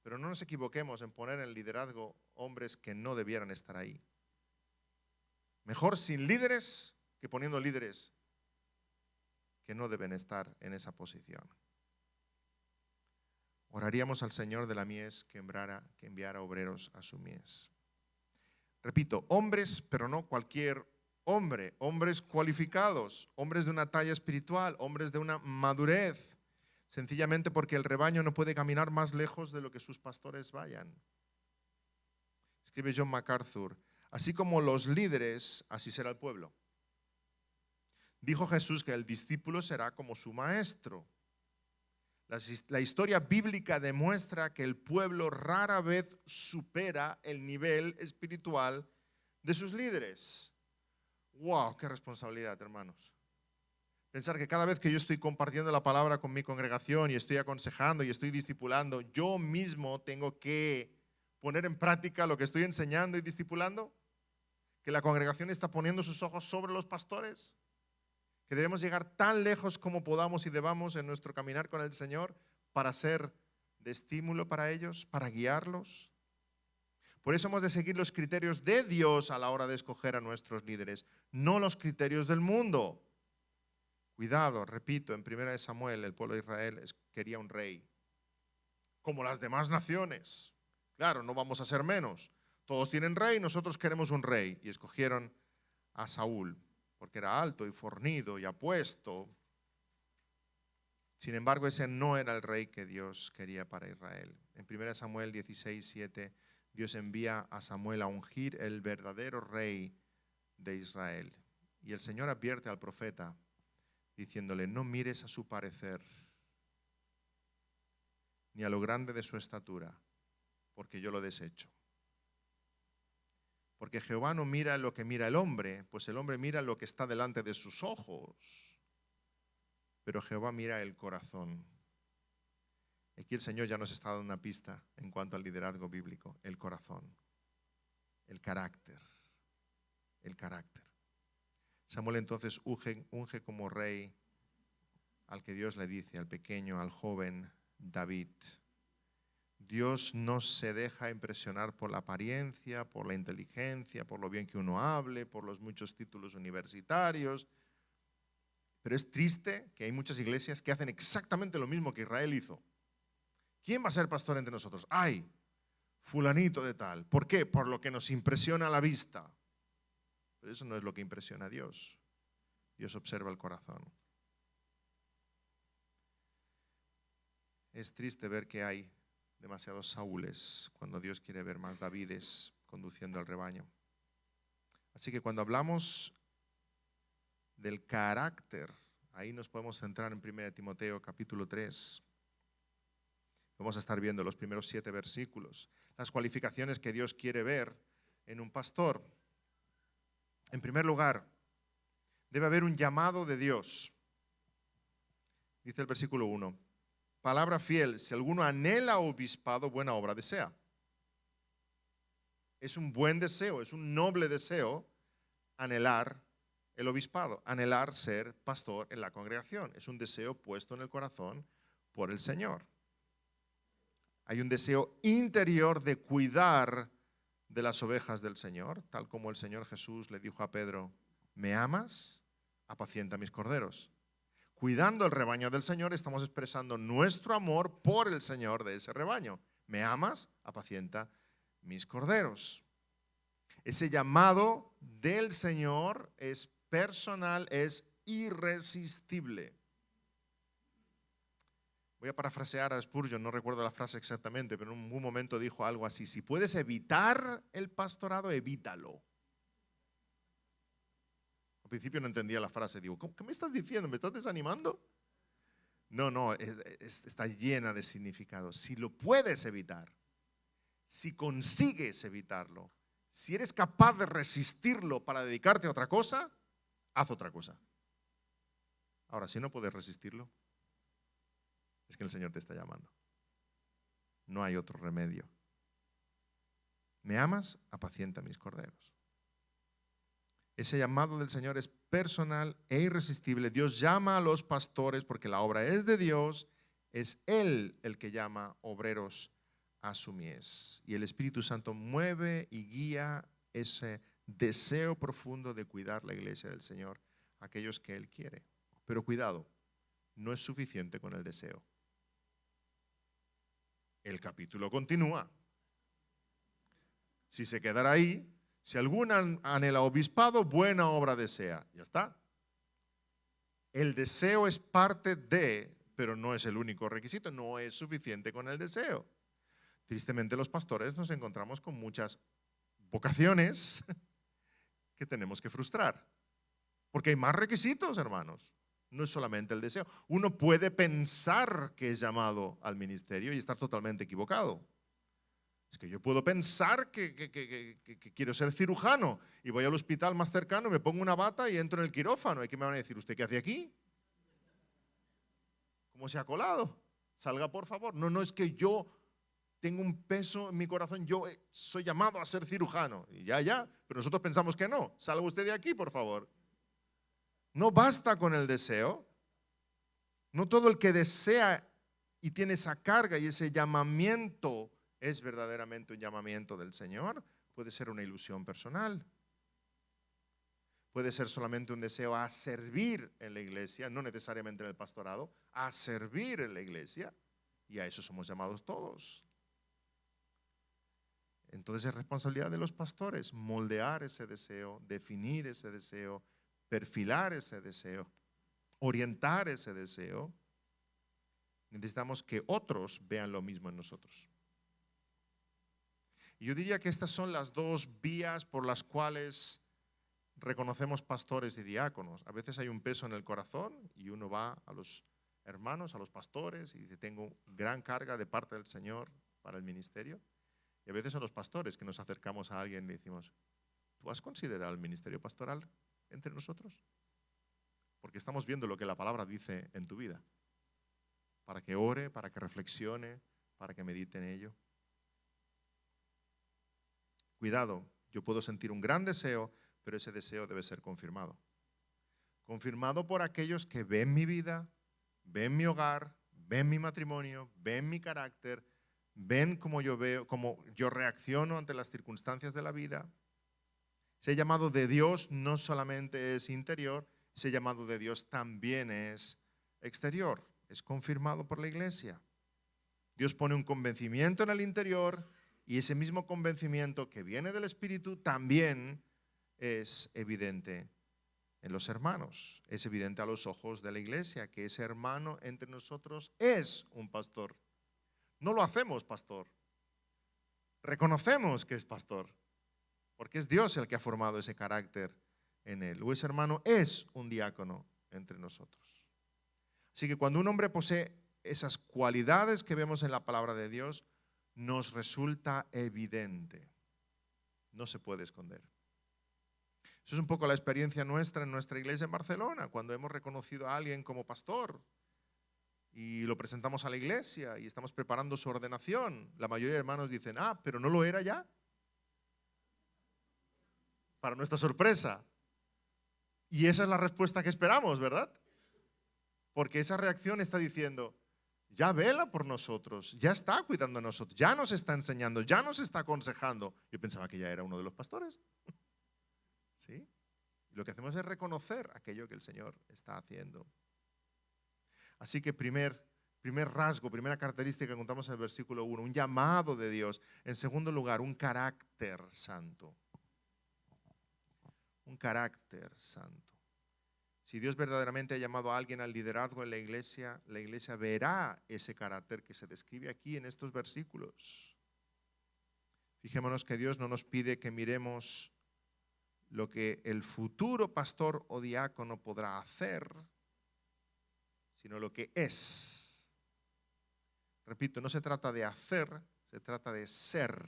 Pero no nos equivoquemos en poner en liderazgo hombres que no debieran estar ahí. Mejor sin líderes que poniendo líderes que no deben estar en esa posición. Oraríamos al Señor de la mies que enviara obreros a su mies. Repito, hombres, pero no cualquier hombre, hombres cualificados, hombres de una talla espiritual, hombres de una madurez, sencillamente porque el rebaño no puede caminar más lejos de lo que sus pastores vayan. Escribe John MacArthur, así como los líderes, así será el pueblo. Dijo Jesús que el discípulo será como su maestro. La historia bíblica demuestra que el pueblo rara vez supera el nivel espiritual de sus líderes. ¡Wow! ¡Qué responsabilidad, hermanos! Pensar que cada vez que yo estoy compartiendo la palabra con mi congregación y estoy aconsejando y estoy discipulando, yo mismo tengo que poner en práctica lo que estoy enseñando y discipulando. Que la congregación está poniendo sus ojos sobre los pastores. Que debemos llegar tan lejos como podamos y debamos en nuestro caminar con el Señor para ser de estímulo para ellos, para guiarlos. Por eso hemos de seguir los criterios de Dios a la hora de escoger a nuestros líderes, no los criterios del mundo. Cuidado, repito, en 1 Samuel el pueblo de Israel quería un rey, como las demás naciones. Claro, no vamos a ser menos. Todos tienen rey, nosotros queremos un rey. Y escogieron a Saúl, porque era alto y fornido y apuesto. Sin embargo, ese no era el rey que Dios quería para Israel. En 1 Samuel 16:7, Dios envía a Samuel a ungir el verdadero rey de Israel. Y el Señor advierte al profeta, diciéndole, no mires a su parecer, ni a lo grande de su estatura, porque yo lo desecho. Porque Jehová no mira lo que mira el hombre, pues el hombre mira lo que está delante de sus ojos, pero Jehová mira el corazón. Aquí el Señor ya nos está dando una pista en cuanto al liderazgo bíblico, el corazón, el carácter, el carácter. Samuel entonces unge como rey al que Dios le dice, al pequeño, al joven David. Dios no se deja impresionar por la apariencia, por la inteligencia, por lo bien que uno hable, por los muchos títulos universitarios. Pero es triste que hay muchas iglesias que hacen exactamente lo mismo que Israel hizo. ¿Quién va a ser pastor entre nosotros? ¡Ay! Fulanito de tal. ¿Por qué? Por lo que nos impresiona a la vista. Pero eso no es lo que impresiona a Dios. Dios observa el corazón. Es triste ver que hay demasiados Saúles cuando Dios quiere ver más Davides conduciendo al rebaño. Así que cuando hablamos del carácter, ahí nos podemos centrar en 1 Timoteo capítulo 3. Vamos a estar viendo los primeros 7 versículos, las cualificaciones que Dios quiere ver en un pastor. En primer lugar, debe haber un llamado de Dios. Dice el versículo 1. Palabra fiel, si alguno anhela obispado, buena obra desea. Es un buen deseo, es un noble deseo anhelar el obispado, anhelar ser pastor en la congregación. Es un deseo puesto en el corazón por el Señor. Hay un deseo interior de cuidar de las ovejas del Señor, tal como el Señor Jesús le dijo a Pedro, ¿me amas? Apacienta mis corderos. Cuidando el rebaño del Señor, estamos expresando nuestro amor por el Señor de ese rebaño. ¿Me amas? Apacienta mis corderos. Ese llamado del Señor es personal, es irresistible. Voy a parafrasear a Spurgeon, no recuerdo la frase exactamente, pero en un momento dijo algo así: si puedes evitar el pastorado, evítalo. Al principio no entendía la frase, digo, ¿qué me estás diciendo? ¿Me estás desanimando? No, está llena de significado. Si lo puedes evitar, si consigues evitarlo, si eres capaz de resistirlo para dedicarte a otra cosa, haz otra cosa. Ahora, si no puedes resistirlo, es que el Señor te está llamando. No hay otro remedio. ¿Me amas? Apacienta mis corderos. Ese llamado del Señor es personal e irresistible. Dios llama a los pastores porque la obra es de Dios. Es Él el que llama obreros a su mies. Y el Espíritu Santo mueve y guía ese deseo profundo de cuidar la iglesia del Señor, aquellos que Él quiere. Pero cuidado, no es suficiente con el deseo. El capítulo continúa. Si se quedara ahí, si algún anhela obispado, buena obra desea. Ya está. El deseo es parte de, pero no es el único requisito, no es suficiente con el deseo. Tristemente los pastores nos encontramos con muchas vocaciones que tenemos que frustrar. Porque hay más requisitos, hermanos. No es solamente el deseo. Uno puede pensar que es llamado al ministerio y estar totalmente equivocado. Es que yo puedo pensar que quiero ser cirujano y voy al hospital más cercano, me pongo una bata y entro en el quirófano. ¿Y qué me van a decir? ¿Usted qué hace aquí? ¿Cómo se ha colado? Salga, por favor. No es que yo tengo un peso en mi corazón, yo soy llamado a ser cirujano. Y ya, pero nosotros pensamos que no. Salga usted de aquí, por favor. No basta con el deseo. No todo el que desea y tiene esa carga y ese llamamiento es verdaderamente un llamamiento del Señor. Puede ser una ilusión personal. Puede ser solamente un deseo a servir en la iglesia, no necesariamente en el pastorado, a servir en la iglesia. Y a eso somos llamados todos. Entonces es responsabilidad de los pastores moldear ese deseo, definir ese deseo, perfilar ese deseo, orientar ese deseo. Necesitamos que otros vean lo mismo en nosotros. Y yo diría que estas son las dos vías por las cuales reconocemos pastores y diáconos. A veces hay un peso en el corazón y uno va a los hermanos, a los pastores y dice, tengo gran carga de parte del Señor para el ministerio. Y a veces son los pastores que nos acercamos a alguien y le decimos, ¿tú has considerado el ministerio pastoral entre nosotros? Porque estamos viendo lo que la palabra dice en tu vida. Para que ore, para que reflexione, para que medite en ello. Cuidado, yo puedo sentir un gran deseo, pero ese deseo debe ser confirmado. Confirmado por aquellos que ven mi vida, ven mi hogar, ven mi matrimonio, ven mi carácter, ven cómo yo veo, cómo yo reacciono ante las circunstancias de la vida. Ese llamado de Dios no solamente es interior, ese llamado de Dios también es exterior, es confirmado por la iglesia. Dios pone un convencimiento en el interior y ese mismo convencimiento que viene del Espíritu también es evidente en los hermanos, es evidente a los ojos de la iglesia que ese hermano entre nosotros es un pastor. No lo hacemos pastor, reconocemos que es pastor, porque es Dios el que ha formado ese carácter en él, o ese hermano es un diácono entre nosotros. Así que cuando un hombre posee esas cualidades que vemos en la palabra de Dios, nos resulta evidente, no se puede esconder. Eso es un poco la experiencia nuestra en nuestra iglesia en Barcelona, cuando hemos reconocido a alguien como pastor y lo presentamos a la iglesia y estamos preparando su ordenación. La mayoría de hermanos dicen, pero ¿no lo era ya? Para nuestra sorpresa. Y esa es la respuesta que esperamos, ¿verdad? Porque esa reacción está diciendo, ya vela por nosotros, ya está cuidando de nosotros, ya nos está enseñando, ya nos está aconsejando. Yo pensaba que ya era uno de los pastores. ¿Sí? Y lo que hacemos es reconocer aquello que el Señor está haciendo. Así que primer rasgo, primera característica que encontramos en el versículo 1, un llamado de Dios. En segundo lugar, un carácter santo. Un carácter santo. Si Dios verdaderamente ha llamado a alguien al liderazgo en la iglesia verá ese carácter que se describe aquí en estos versículos. Fijémonos que Dios no nos pide que miremos lo que el futuro pastor o diácono podrá hacer, sino lo que es. Repito, no se trata de hacer, se trata de ser.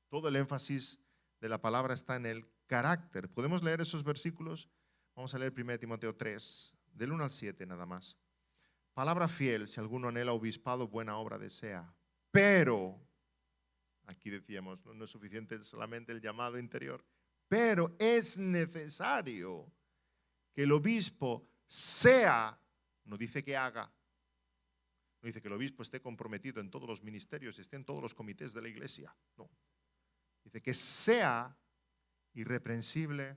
Todo el énfasis de la palabra está en el carácter. ¿Podemos leer esos versículos? Vamos a leer 1 Timoteo 3, del 1 al 7 nada más. Palabra fiel, si alguno anhela obispado, buena obra desea. Pero, aquí decíamos, no es suficiente solamente el llamado interior, pero es necesario que el obispo sea, no dice que haga, no dice que el obispo esté comprometido en todos los ministerios, esté en todos los comités de la iglesia, no. Dice que sea irreprensible,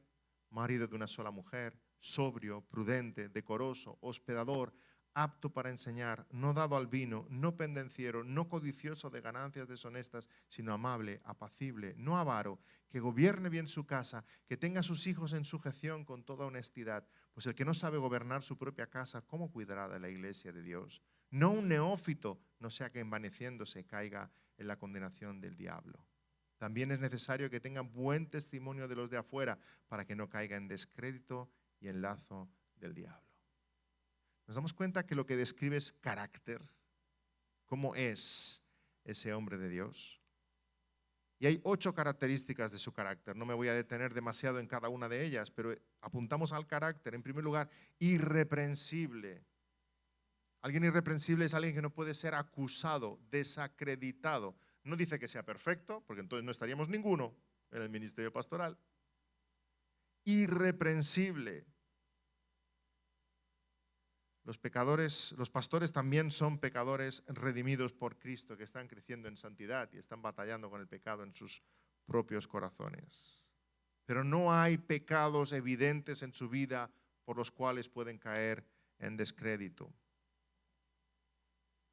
marido de una sola mujer, sobrio, prudente, decoroso, hospedador, apto para enseñar, no dado al vino, no pendenciero, no codicioso de ganancias deshonestas, sino amable, apacible, no avaro, que gobierne bien su casa, que tenga a sus hijos en sujeción con toda honestidad, pues el que no sabe gobernar su propia casa, ¿cómo cuidará de la iglesia de Dios? No un neófito, no sea que envaneciéndose caiga en la condenación del diablo. También es necesario que tengan buen testimonio de los de afuera para que no caiga en descrédito y en lazo del diablo. Nos damos cuenta que lo que describe es carácter, cómo es ese hombre de Dios. Y hay 8 características de su carácter. No me voy a detener demasiado en cada una de ellas, pero apuntamos al carácter. En primer lugar, irreprensible. Alguien irreprensible es alguien que no puede ser acusado, desacreditado. No dice que sea perfecto, porque entonces no estaríamos ninguno en el ministerio pastoral. Irreprensible. Los pecadores, los pastores también son pecadores redimidos por Cristo, que están creciendo en santidad y están batallando con el pecado en sus propios corazones. Pero no hay pecados evidentes en su vida por los cuales pueden caer en descrédito.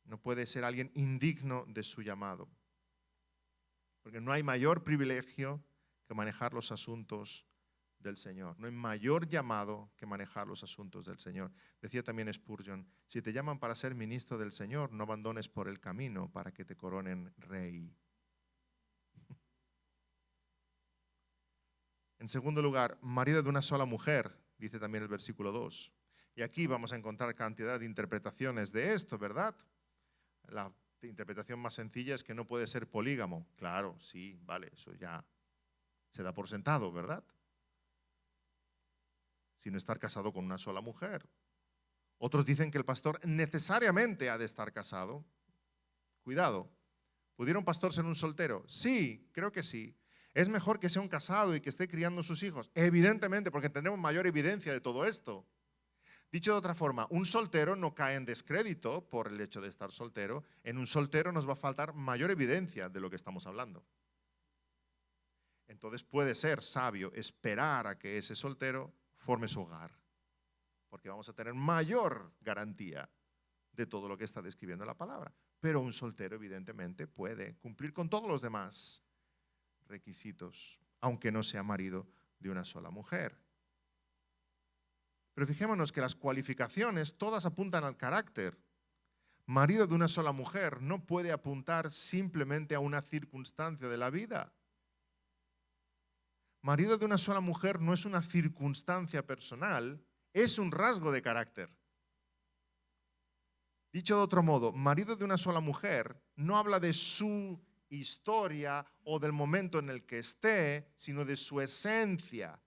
No puede ser alguien indigno de su llamado. Porque no hay mayor privilegio que manejar los asuntos del Señor. No hay mayor llamado que manejar los asuntos del Señor. Decía también Spurgeon, si te llaman para ser ministro del Señor, no abandones por el camino para que te coronen rey. En segundo lugar, marido de una sola mujer, dice también el versículo 2. Y aquí vamos a encontrar cantidad de interpretaciones de esto, ¿verdad? La interpretación más sencilla es que no puede ser polígamo. Claro, sí, vale, eso ya se da por sentado, ¿verdad? Sino estar casado con una sola mujer. Otros dicen que el pastor necesariamente ha de estar casado. Cuidado, ¿pudiera un pastor ser un soltero? Sí, creo que sí. ¿Es mejor que sea un casado y que esté criando sus hijos? Evidentemente, porque tendremos mayor evidencia de todo esto. Dicho de otra forma, un soltero no cae en descrédito por el hecho de estar soltero. En un soltero nos va a faltar mayor evidencia de lo que estamos hablando. Entonces puede ser sabio esperar a que ese soltero forme su hogar, porque vamos a tener mayor garantía de todo lo que está describiendo la palabra. Pero un soltero evidentemente puede cumplir con todos los demás requisitos, aunque no sea marido de una sola mujer. Pero fijémonos que las cualificaciones todas apuntan al carácter. Marido de una sola mujer no puede apuntar simplemente a una circunstancia de la vida. Marido de una sola mujer no es una circunstancia personal, es un rasgo de carácter. Dicho de otro modo, marido de una sola mujer no habla de su historia o del momento en el que esté, sino de su esencia.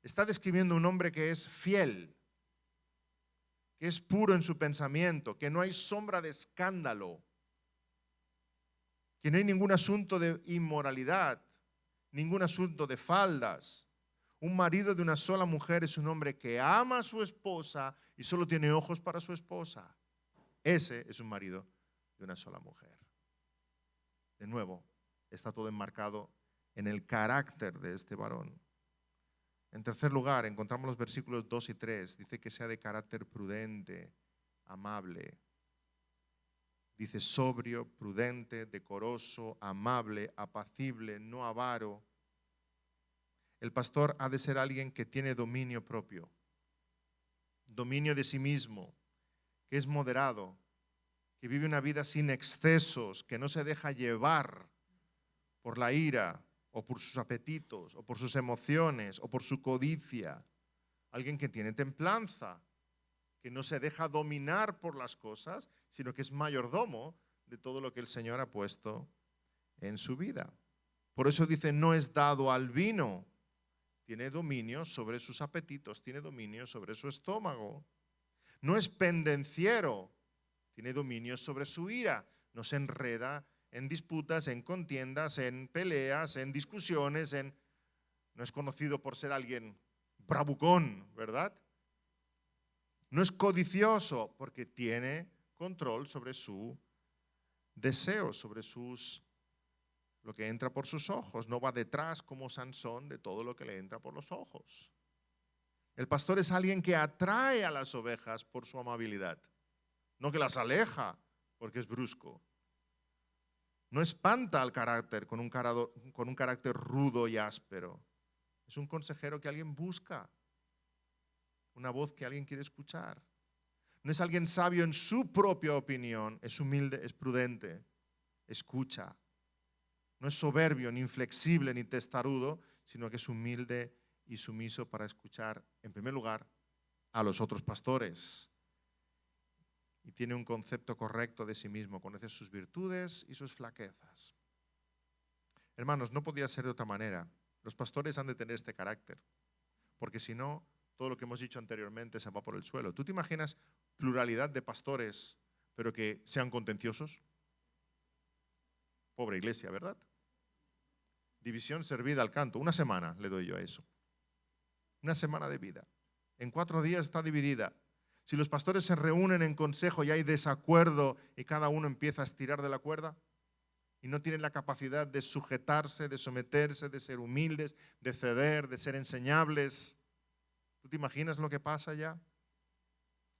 Está describiendo un hombre que es fiel, que es puro en su pensamiento, que no hay sombra de escándalo, que no hay ningún asunto de inmoralidad, ningún asunto de faldas. Un marido de una sola mujer es un hombre que ama a su esposa y solo tiene ojos para su esposa. Ese es un marido de una sola mujer. De nuevo, está todo enmarcado en el carácter de este varón. En tercer lugar, encontramos los versículos 2 y 3. Dice que sea de carácter prudente, amable. Dice sobrio, prudente, decoroso, amable, apacible, no avaro. El pastor ha de ser alguien que tiene dominio propio, dominio de sí mismo, que es moderado, que vive una vida sin excesos, que no se deja llevar por la ira o por sus apetitos o por sus emociones o por su codicia. Alguien que tiene templanza, que no se deja dominar por las cosas, sino que es mayordomo de todo lo que el Señor ha puesto en su vida. Por eso dice, no es dado al vino. Tiene dominio sobre sus apetitos, tiene dominio sobre su estómago. No es pendenciero, tiene dominio sobre su ira. No se enreda en disputas, en contiendas, en peleas, en discusiones. No es conocido por ser alguien bravucón, ¿verdad? No es codicioso porque tiene control sobre su deseo, sobre lo que entra por sus ojos. No va detrás como Sansón de todo lo que le entra por los ojos. El pastor es alguien que atrae a las ovejas por su amabilidad, no que las aleja porque es brusco. No espanta al carácter con un carácter rudo y áspero. Es un consejero que alguien busca, una voz que alguien quiere escuchar. No es alguien sabio en su propia opinión, es humilde, es prudente, escucha. No es soberbio, ni inflexible, ni testarudo, sino que es humilde y sumiso para escuchar, en primer lugar, a los otros pastores. Y tiene un concepto correcto de sí mismo, conoce sus virtudes y sus flaquezas. Hermanos, no podía ser de otra manera. Los pastores han de tener este carácter, porque si no, todo lo que hemos dicho anteriormente se va por el suelo. ¿Tú te imaginas pluralidad de pastores, pero que sean contenciosos? Pobre iglesia, ¿verdad? División servida al canto. Una semana le doy yo a eso. Una semana de vida. En 4 días está dividida. Si los pastores se reúnen en consejo y hay desacuerdo y cada uno empieza a estirar de la cuerda y no tienen la capacidad de sujetarse, de someterse, de ser humildes, de ceder, de ser enseñables, ¿tú te imaginas lo que pasa ya?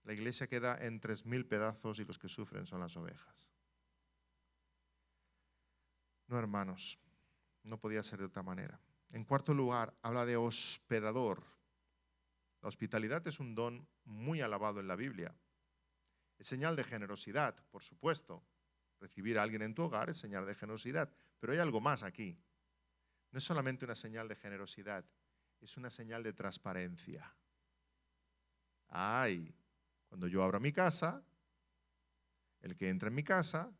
La iglesia queda en 3.000 pedazos y los que sufren son las ovejas. No, hermanos, no podía ser de otra manera. En cuarto lugar, habla de hospedador. La hospitalidad es un don muy alabado en la Biblia. Es señal de generosidad, por supuesto. Recibir a alguien en tu hogar es señal de generosidad. Pero hay algo más aquí. No es solamente una señal de generosidad, es una señal de transparencia. Cuando yo abro mi casa, el que entra en mi casa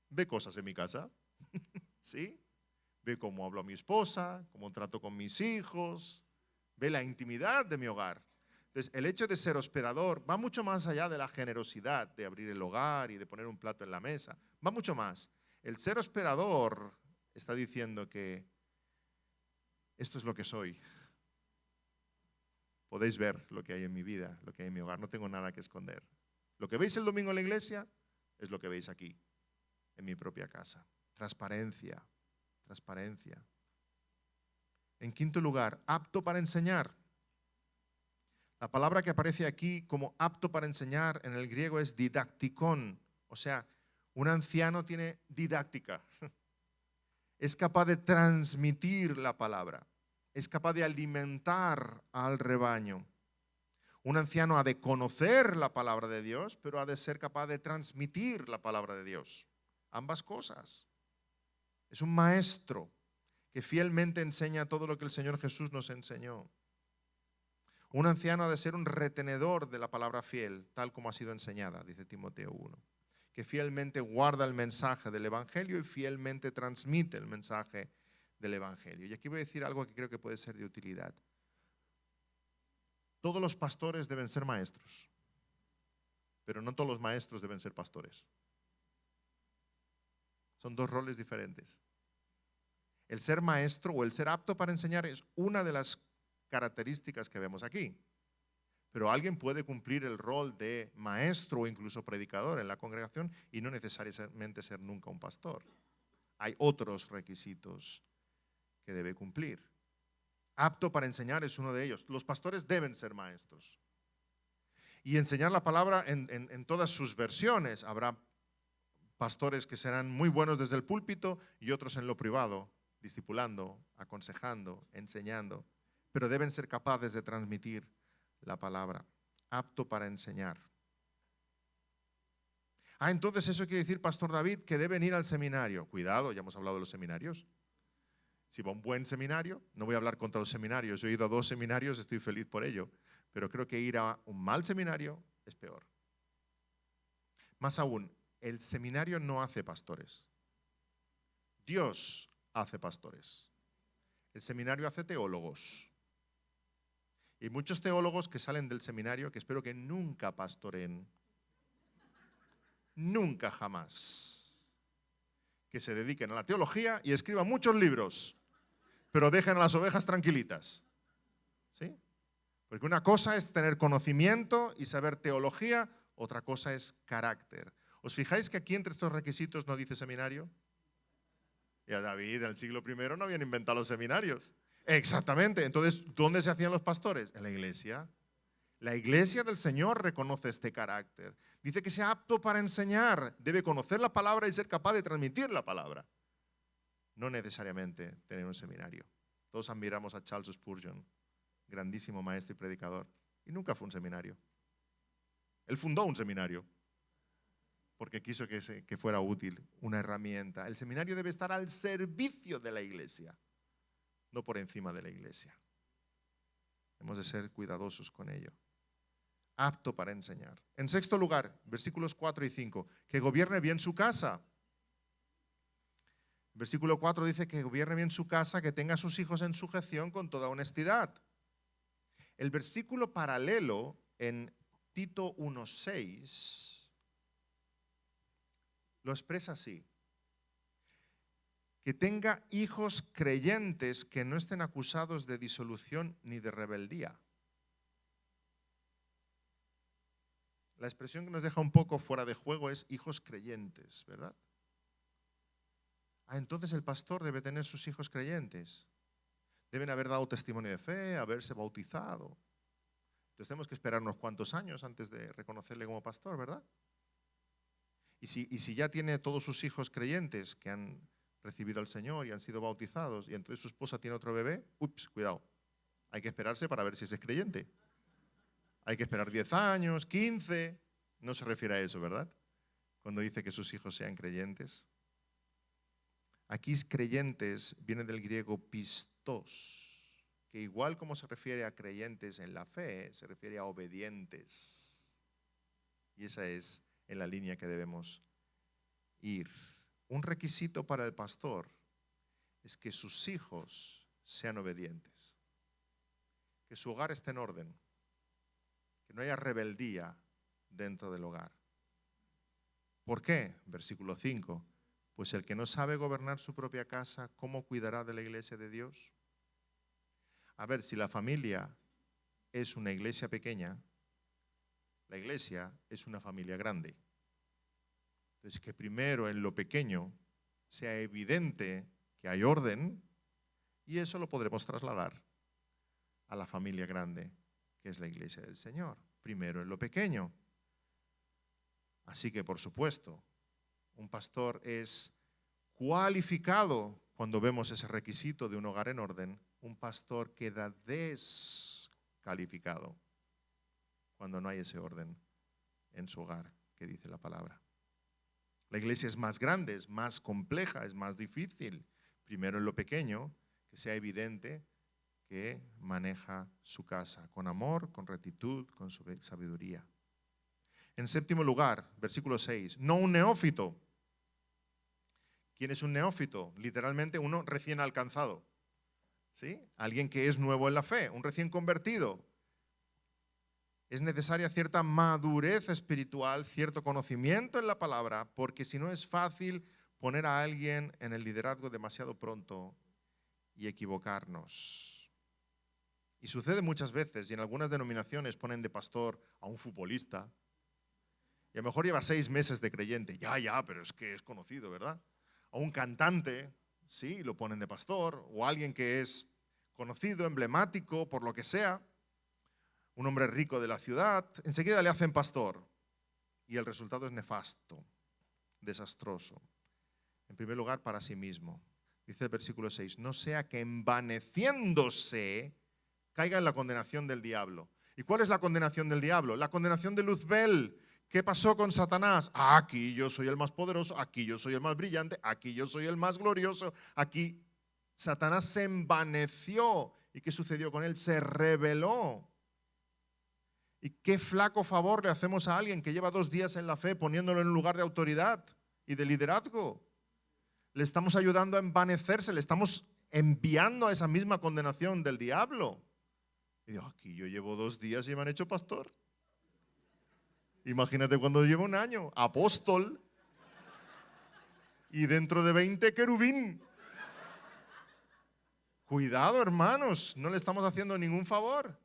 ve cosas en mi casa, ¿sí? Ve cómo hablo a mi esposa, cómo trato con mis hijos, ve la intimidad de mi hogar. Entonces, el hecho de ser hospedador va mucho más allá de la generosidad, de abrir el hogar y de poner un plato en la mesa. Va mucho más. El ser hospedador está diciendo que esto es lo que soy. Podéis ver lo que hay en mi vida, lo que hay en mi hogar. No tengo nada que esconder. Lo que veis el domingo en la iglesia es lo que veis aquí, en mi propia casa. Transparencia, transparencia. En quinto lugar, apto para enseñar. La palabra que aparece aquí como apto para enseñar en el griego es didacticón. O sea, un anciano tiene didáctica. Es capaz de transmitir la palabra. Es capaz de alimentar al rebaño. Un anciano ha de conocer la palabra de Dios, pero ha de ser capaz de transmitir la palabra de Dios. Ambas cosas. Es un maestro que fielmente enseña todo lo que el Señor Jesús nos enseñó. Un anciano ha de ser un retenedor de la palabra fiel, tal como ha sido enseñada, dice Timoteo 1, que fielmente guarda el mensaje del Evangelio y fielmente transmite el mensaje del Evangelio. Y aquí voy a decir algo que creo que puede ser de utilidad. Todos los pastores deben ser maestros, pero no todos los maestros deben ser pastores. Son dos roles diferentes. El ser maestro o el ser apto para enseñar es una de las características que vemos aquí. Pero alguien puede cumplir el rol de maestro o incluso predicador en la congregación y no necesariamente ser nunca un pastor. Hay otros requisitos que debe cumplir. Apto para enseñar es uno de ellos. Los pastores deben ser maestros. y enseñar la palabra en todas sus versiones. Habrá pastores que serán muy buenos desde el púlpito y otros en lo privado, discipulando, aconsejando, enseñando, pero deben ser capaces de transmitir la palabra, apto para enseñar. Entonces eso quiere decir, Pastor David, que deben ir al seminario. Cuidado, ya hemos hablado de los seminarios. Si va a un buen seminario, no voy a hablar contra los seminarios. Yo he ido a 2 seminarios, estoy feliz por ello, pero creo que ir a un mal seminario es peor. Más aún, el seminario no hace pastores. Dios hace pastores. El seminario hace teólogos. Y muchos teólogos que salen del seminario que espero que nunca pastoreen. Nunca jamás. Que se dediquen a la teología y escriban muchos libros, pero dejen a las ovejas tranquilitas. ¿Sí? Porque una cosa es tener conocimiento y saber teología, otra cosa es carácter. ¿Os fijáis que aquí entre estos requisitos no dice seminario? Y a David, en el siglo I, no habían inventado los seminarios. Exactamente. Entonces, ¿dónde se hacían los pastores? En la iglesia. La iglesia del Señor reconoce este carácter. Dice que sea apto para enseñar. Debe conocer la palabra y ser capaz de transmitir la palabra. No necesariamente tener un seminario. Todos admiramos a Charles Spurgeon, grandísimo maestro y predicador, y nunca fue un seminario. Él fundó un seminario porque quiso que fuera útil, una herramienta. El seminario debe estar al servicio de la iglesia, no por encima de la iglesia. Hemos de ser cuidadosos con ello. Apto para enseñar. En sexto lugar, versículos 4 y 5, que gobierne bien su casa. Versículo 4 dice que gobierne bien su casa, que tenga a sus hijos en sujeción con toda honestidad. El versículo paralelo en Tito 1:6 lo expresa así: que tenga hijos creyentes que no estén acusados de disolución ni de rebeldía. La expresión que nos deja un poco fuera de juego es hijos creyentes, ¿verdad? Entonces el pastor debe tener sus hijos creyentes. Deben haber dado testimonio de fe, haberse bautizado. Entonces tenemos que esperar unos cuantos años antes de reconocerle como pastor, ¿verdad? Y si ya tiene todos sus hijos creyentes que han recibido al Señor y han sido bautizados, y entonces su esposa tiene otro bebé, cuidado, hay que esperarse para ver si ese es creyente. Hay que esperar 10 años, 15, no se refiere a eso, ¿verdad? Cuando dice que sus hijos sean creyentes. Aquí creyentes viene del griego pistos, que igual como se refiere a creyentes en la fe, se refiere a obedientes. Y esa es en la línea que debemos ir. Un requisito para el pastor es que sus hijos sean obedientes, que su hogar esté en orden, que no haya rebeldía dentro del hogar. ¿Por qué? Versículo 5. Pues el que no sabe gobernar su propia casa, ¿cómo cuidará de la iglesia de Dios? A ver, si la familia es una iglesia pequeña, la iglesia es una familia grande. Entonces, que primero en lo pequeño sea evidente que hay orden, y eso lo podremos trasladar a la familia grande, que es la iglesia del Señor. Primero en lo pequeño. Así que, por supuesto, un pastor es cualificado cuando vemos ese requisito de un hogar en orden. Un pastor queda descalificado cuando no hay ese orden en su hogar, que dice la palabra. La iglesia es más grande, es más compleja, es más difícil. Primero en lo pequeño, que sea evidente que maneja su casa con amor, con rectitud, con sabiduría. En séptimo lugar, versículo 6, no un neófito. ¿Quién es un neófito? Literalmente uno recién alcanzado, ¿sí? Alguien que es nuevo en la fe, un recién convertido. Es necesaria cierta madurez espiritual, cierto conocimiento en la palabra, porque si no es fácil poner a alguien en el liderazgo demasiado pronto y equivocarnos. Y sucede muchas veces, y en algunas denominaciones ponen de pastor a un futbolista, y a lo mejor lleva 6 meses de creyente, pero es que es conocido, ¿verdad? A un cantante, sí, lo ponen de pastor, o a alguien que es conocido, emblemático, por lo que sea. un hombre rico de la ciudad, enseguida le hacen pastor. Y el resultado es nefasto, desastroso. En primer lugar, para sí mismo. Dice el versículo 6, no sea que envaneciéndose caiga en la condenación del diablo. ¿Y cuál es la condenación del diablo? La condenación de Luzbel. ¿Qué pasó con Satanás? Aquí yo soy el más poderoso, aquí yo soy el más brillante, aquí yo soy el más glorioso, aquí Satanás se envaneció. ¿Y qué sucedió con él? Se rebeló. ¿Y qué flaco favor le hacemos a alguien que lleva 2 días en la fe poniéndolo en un lugar de autoridad y de liderazgo? Le estamos ayudando a envanecerse, le estamos enviando a esa misma condenación del diablo. Y digo, aquí yo llevo 2 días y me han hecho pastor. Imagínate cuando llevo 1 año, apóstol, y dentro de 20 querubín. Cuidado, hermanos, no le estamos haciendo ningún favor.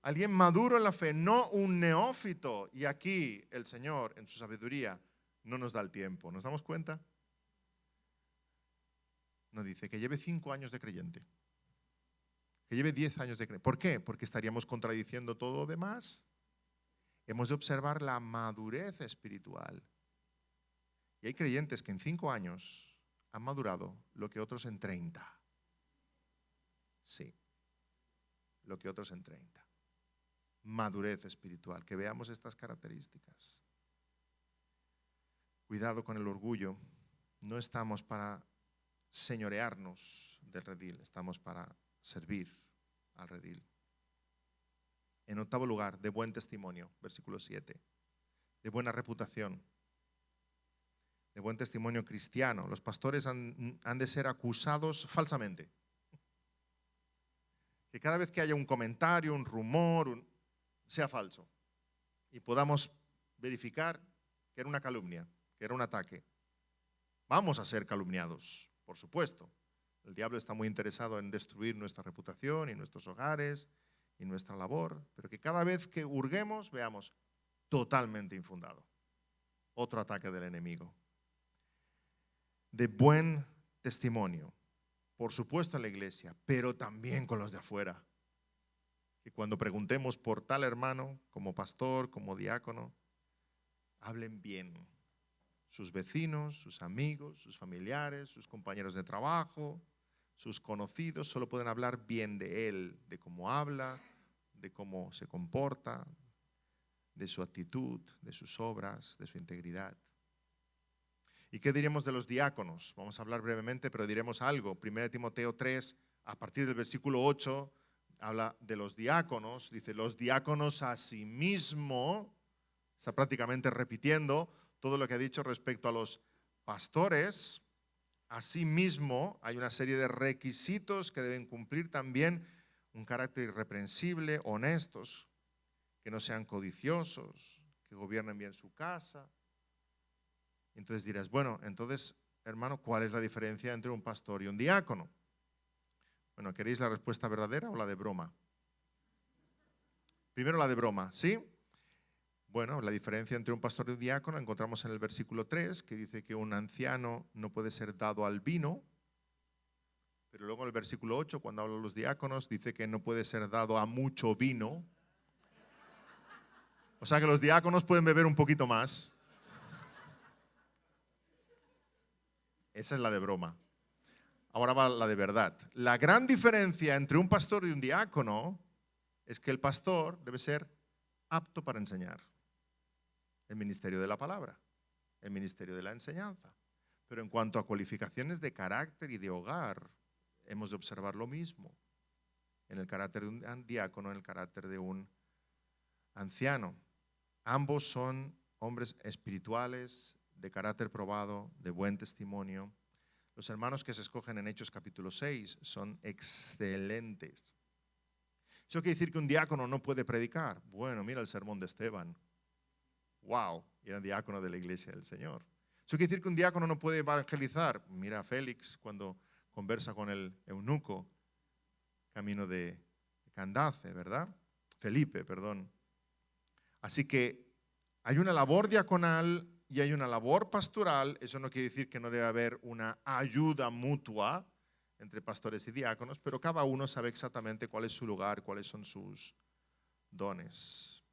Alguien maduro en la fe, no un neófito. Y aquí el Señor, en su sabiduría, no nos da el tiempo. ¿Nos damos cuenta? Nos dice que lleve 5 años de creyente, que lleve 10 años de creyente. ¿Por qué? Porque estaríamos contradiciendo todo lo demás. Hemos de observar la madurez espiritual. Y hay creyentes que en 5 años han madurado lo que otros en 30. Sí, lo que otros en 30. Madurez espiritual, que veamos estas características. Cuidado con el orgullo. No estamos para señorearnos del redil, estamos para servir al redil. En 8º lugar, de buen testimonio, versículo 7, de buena reputación, de buen testimonio cristiano. Los pastores han de ser acusados falsamente. Que cada vez que haya un comentario, un rumor, sea falso y podamos verificar que era una calumnia, que era un ataque. Vamos a ser calumniados, por supuesto. El diablo está muy interesado en destruir nuestra reputación y nuestros hogares y nuestra labor, pero que cada vez que hurguemos veamos totalmente infundado. Otro ataque del enemigo. De buen testimonio, por supuesto en la iglesia, pero también con los de afuera. Que cuando preguntemos por tal hermano, como pastor, como diácono, hablen bien. Sus vecinos, sus amigos, sus familiares, sus compañeros de trabajo, sus conocidos, solo pueden hablar bien de él, de cómo habla, de cómo se comporta, de su actitud, de sus obras, de su integridad. ¿Y qué diremos de los diáconos? Vamos a hablar brevemente, pero diremos algo. 1 Timoteo 3, a partir del versículo 8, habla de los diáconos. Dice, los diáconos asimismo, está prácticamente repitiendo todo lo que ha dicho respecto a los pastores. Asimismo, hay una serie de requisitos que deben cumplir también: un carácter irreprensible, honestos, que no sean codiciosos, que gobiernen bien su casa. Entonces dirás, bueno, entonces, hermano, ¿cuál es la diferencia entre un pastor y un diácono? Bueno, ¿queréis la respuesta verdadera o la de broma? Primero la de broma, ¿sí? Bueno, la diferencia entre un pastor y un diácono encontramos en el versículo 3, que dice que un anciano no puede ser dado al vino, pero luego en el versículo 8, cuando habla de los diáconos, dice que no puede ser dado a mucho vino. O sea que los diáconos pueden beber un poquito más. Esa es la de broma. Ahora va la de verdad. La gran diferencia entre un pastor y un diácono es que el pastor debe ser apto para enseñar. El ministerio de la palabra, el ministerio de la enseñanza. Pero en cuanto a cualificaciones de carácter y de hogar, hemos de observar lo mismo en el carácter de un diácono, en el carácter de un anciano. Ambos son hombres espirituales, de carácter probado, de buen testimonio. Los hermanos que se escogen en Hechos capítulo 6 son excelentes. ¿Eso quiere decir que un diácono no puede predicar? Bueno, mira el sermón de Esteban. ¡Wow! Era diácono de la iglesia del Señor. ¿Eso quiere decir que un diácono no puede evangelizar? Mira a Félix cuando conversa con el eunuco camino de Candace, ¿verdad? Felipe, perdón. Así que hay una labor diaconal y hay una labor pastoral. Eso no quiere decir que no debe haber una ayuda mutua entre pastores y diáconos, pero cada uno sabe exactamente cuál es su lugar, cuáles son sus dones.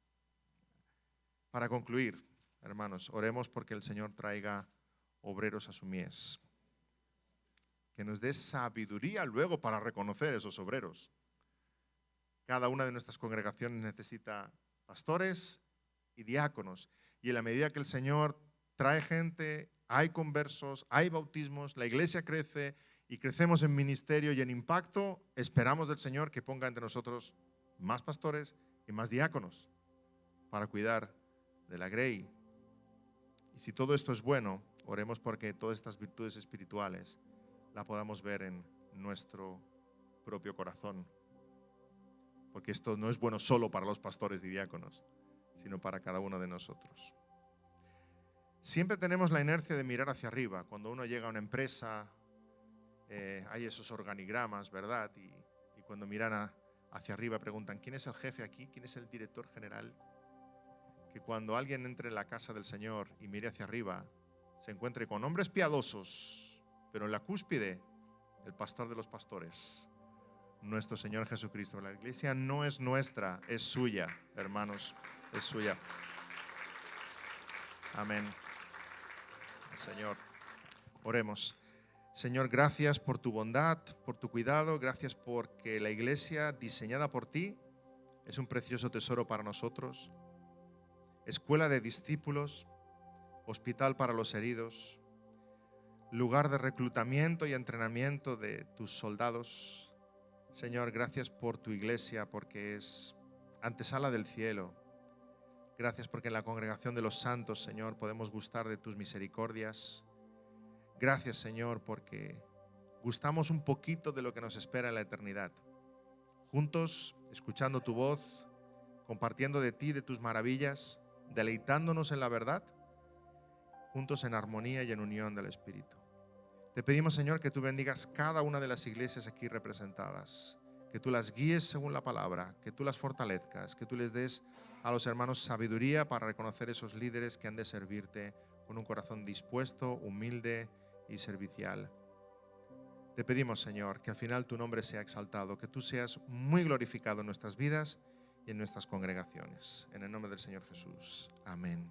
Para concluir, hermanos, oremos porque el Señor traiga obreros a su mies, que nos dé sabiduría luego para reconocer esos obreros. Cada una de nuestras congregaciones necesita pastores y diáconos, y en la medida que el Señor trae gente, hay conversos, hay bautismos, la iglesia crece y crecemos en ministerio y en impacto, esperamos del Señor que ponga entre nosotros más pastores y más diáconos para cuidar de la grey. Y si todo esto es bueno, oremos porque todas estas virtudes espirituales la podamos ver en nuestro propio corazón. Porque esto no es bueno solo para los pastores y diáconos, sino para cada uno de nosotros. Siempre tenemos la inercia de mirar hacia arriba. Cuando uno llega a una empresa, hay esos organigramas, ¿verdad? Y cuando miran hacia arriba preguntan, ¿quién es el jefe aquí? ¿Quién es el director general? Que cuando alguien entre en la casa del Señor y mire hacia arriba, se encuentre con hombres piadosos, pero en la cúspide, el pastor de los pastores, nuestro Señor Jesucristo. La iglesia no es nuestra, es suya, hermanos, es suya. Amén. Señor, oremos. Señor, gracias por tu bondad, por tu cuidado, gracias porque la iglesia diseñada por ti es un precioso tesoro para nosotros, escuela de discípulos, hospital para los heridos, lugar de reclutamiento y entrenamiento de tus soldados. Señor, gracias por tu iglesia, porque es antesala del cielo. Gracias porque en la congregación de los santos, Señor, podemos gustar de tus misericordias. Gracias, Señor, porque gustamos un poquito de lo que nos espera en la eternidad. Juntos, escuchando tu voz, compartiendo de ti, de tus maravillas, deleitándonos en la verdad, juntos en armonía y en unión del Espíritu. Te pedimos, Señor, que tú bendigas cada una de las iglesias aquí representadas, que tú las guíes según la palabra, que tú las fortalezcas, que tú les des a los hermanos sabiduría para reconocer esos líderes que han de servirte con un corazón dispuesto, humilde y servicial. Te pedimos, Señor, que al final tu nombre sea exaltado, que tú seas muy glorificado en nuestras vidas y en nuestras congregaciones. En el nombre del Señor Jesús. Amén.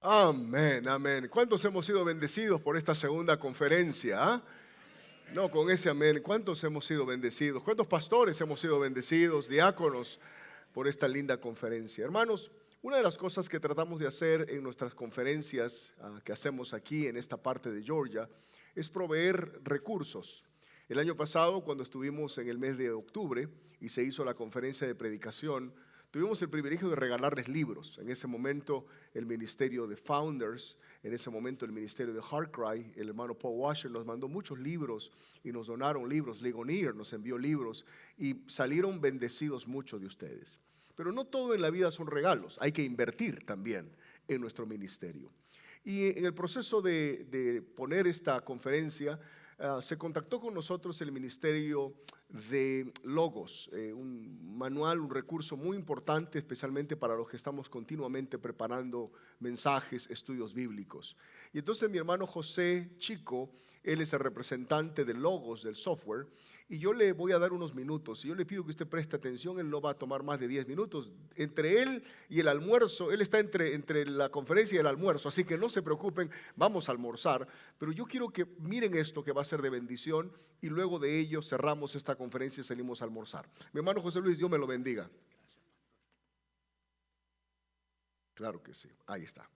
Amén, amén. ¿Cuántos hemos sido bendecidos por esta segunda conferencia? ¿Ah? No, con ese amén. ¿Cuántos hemos sido bendecidos? ¿Cuántos pastores hemos sido bendecidos, diáconos, por esta linda conferencia? Hermanos, una de las cosas que tratamos de hacer en nuestras conferencias que hacemos aquí en esta parte de Georgia es proveer recursos. El año pasado, cuando estuvimos en el mes de octubre y se hizo la conferencia de predicación, tuvimos el privilegio de regalarles libros. En ese momento el ministerio de Founders, en ese momento el ministerio de Heartcry, el hermano Paul Washer nos mandó muchos libros y nos donaron libros. Ligonier nos envió libros y salieron bendecidos muchos de ustedes. Pero no todo en la vida son regalos, hay que invertir también en nuestro ministerio. Y en el proceso de poner esta conferencia, se contactó con nosotros el ministerio de Logos, un manual, un recurso muy importante, especialmente para los que estamos continuamente preparando mensajes, estudios bíblicos. Y entonces mi hermano José Chico, él es el representante de Logos, del software, y yo le voy a dar unos minutos, y yo le pido que usted preste atención. Él no va a tomar más de 10 minutos. Entre él y el almuerzo, él está entre la conferencia y el almuerzo, así que no se preocupen, vamos a almorzar, pero yo quiero que miren esto que va a ser de bendición, y luego de ello cerramos esta conferencia y salimos a almorzar. Mi hermano José Luis, Dios me lo bendiga. Claro que sí, ahí está.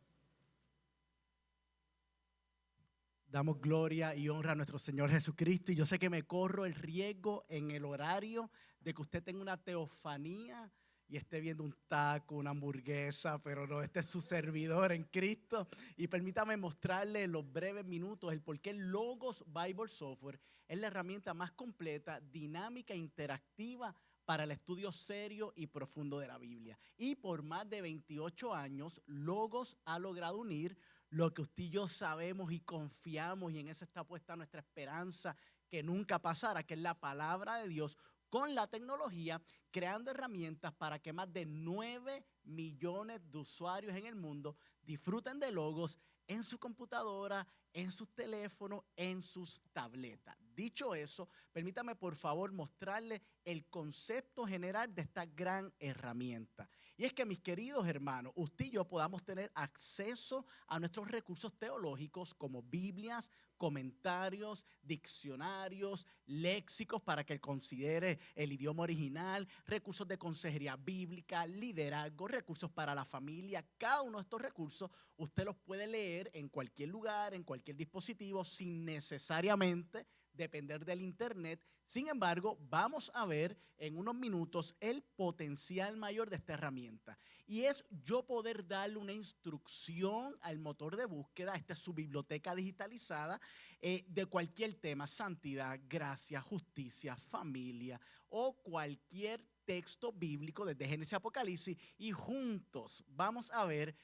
Damos gloria y honra a nuestro Señor Jesucristo. Y yo sé que me corro el riesgo en el horario de que usted tenga una teofanía y esté viendo un taco, una hamburguesa, pero no, este es su servidor en Cristo. Y permítame mostrarle en los breves minutos el por qué Logos Bible Software es la herramienta más completa, dinámica e interactiva para el estudio serio y profundo de la Biblia. Y por más de 28 años, Logos ha logrado unir lo que usted y yo sabemos y confiamos, y en eso está puesta nuestra esperanza que nunca pasará, que es la palabra de Dios, con la tecnología, creando herramientas para que más de 9 millones de usuarios en el mundo disfruten de Logos en su computadora, en sus teléfonos, en sus tabletas. Dicho eso, permítame por favor mostrarle el concepto general de esta gran herramienta. Y es que, mis queridos hermanos, usted y yo podamos tener acceso a nuestros recursos teológicos como Biblias, comentarios, diccionarios, léxicos para que él considere el idioma original, recursos de consejería bíblica, liderazgo, recursos para la familia. Cada uno de estos recursos usted los puede leer en cualquier lugar, en cualquier dispositivo, sin necesariamente depender del internet. Sin embargo, vamos a ver en unos minutos el potencial mayor de esta herramienta. Y es yo poder darle una instrucción al motor de búsqueda, esta es su biblioteca digitalizada, de cualquier tema, santidad, gracia, justicia, familia o cualquier texto bíblico desde Génesis a Apocalipsis, y juntos vamos a ver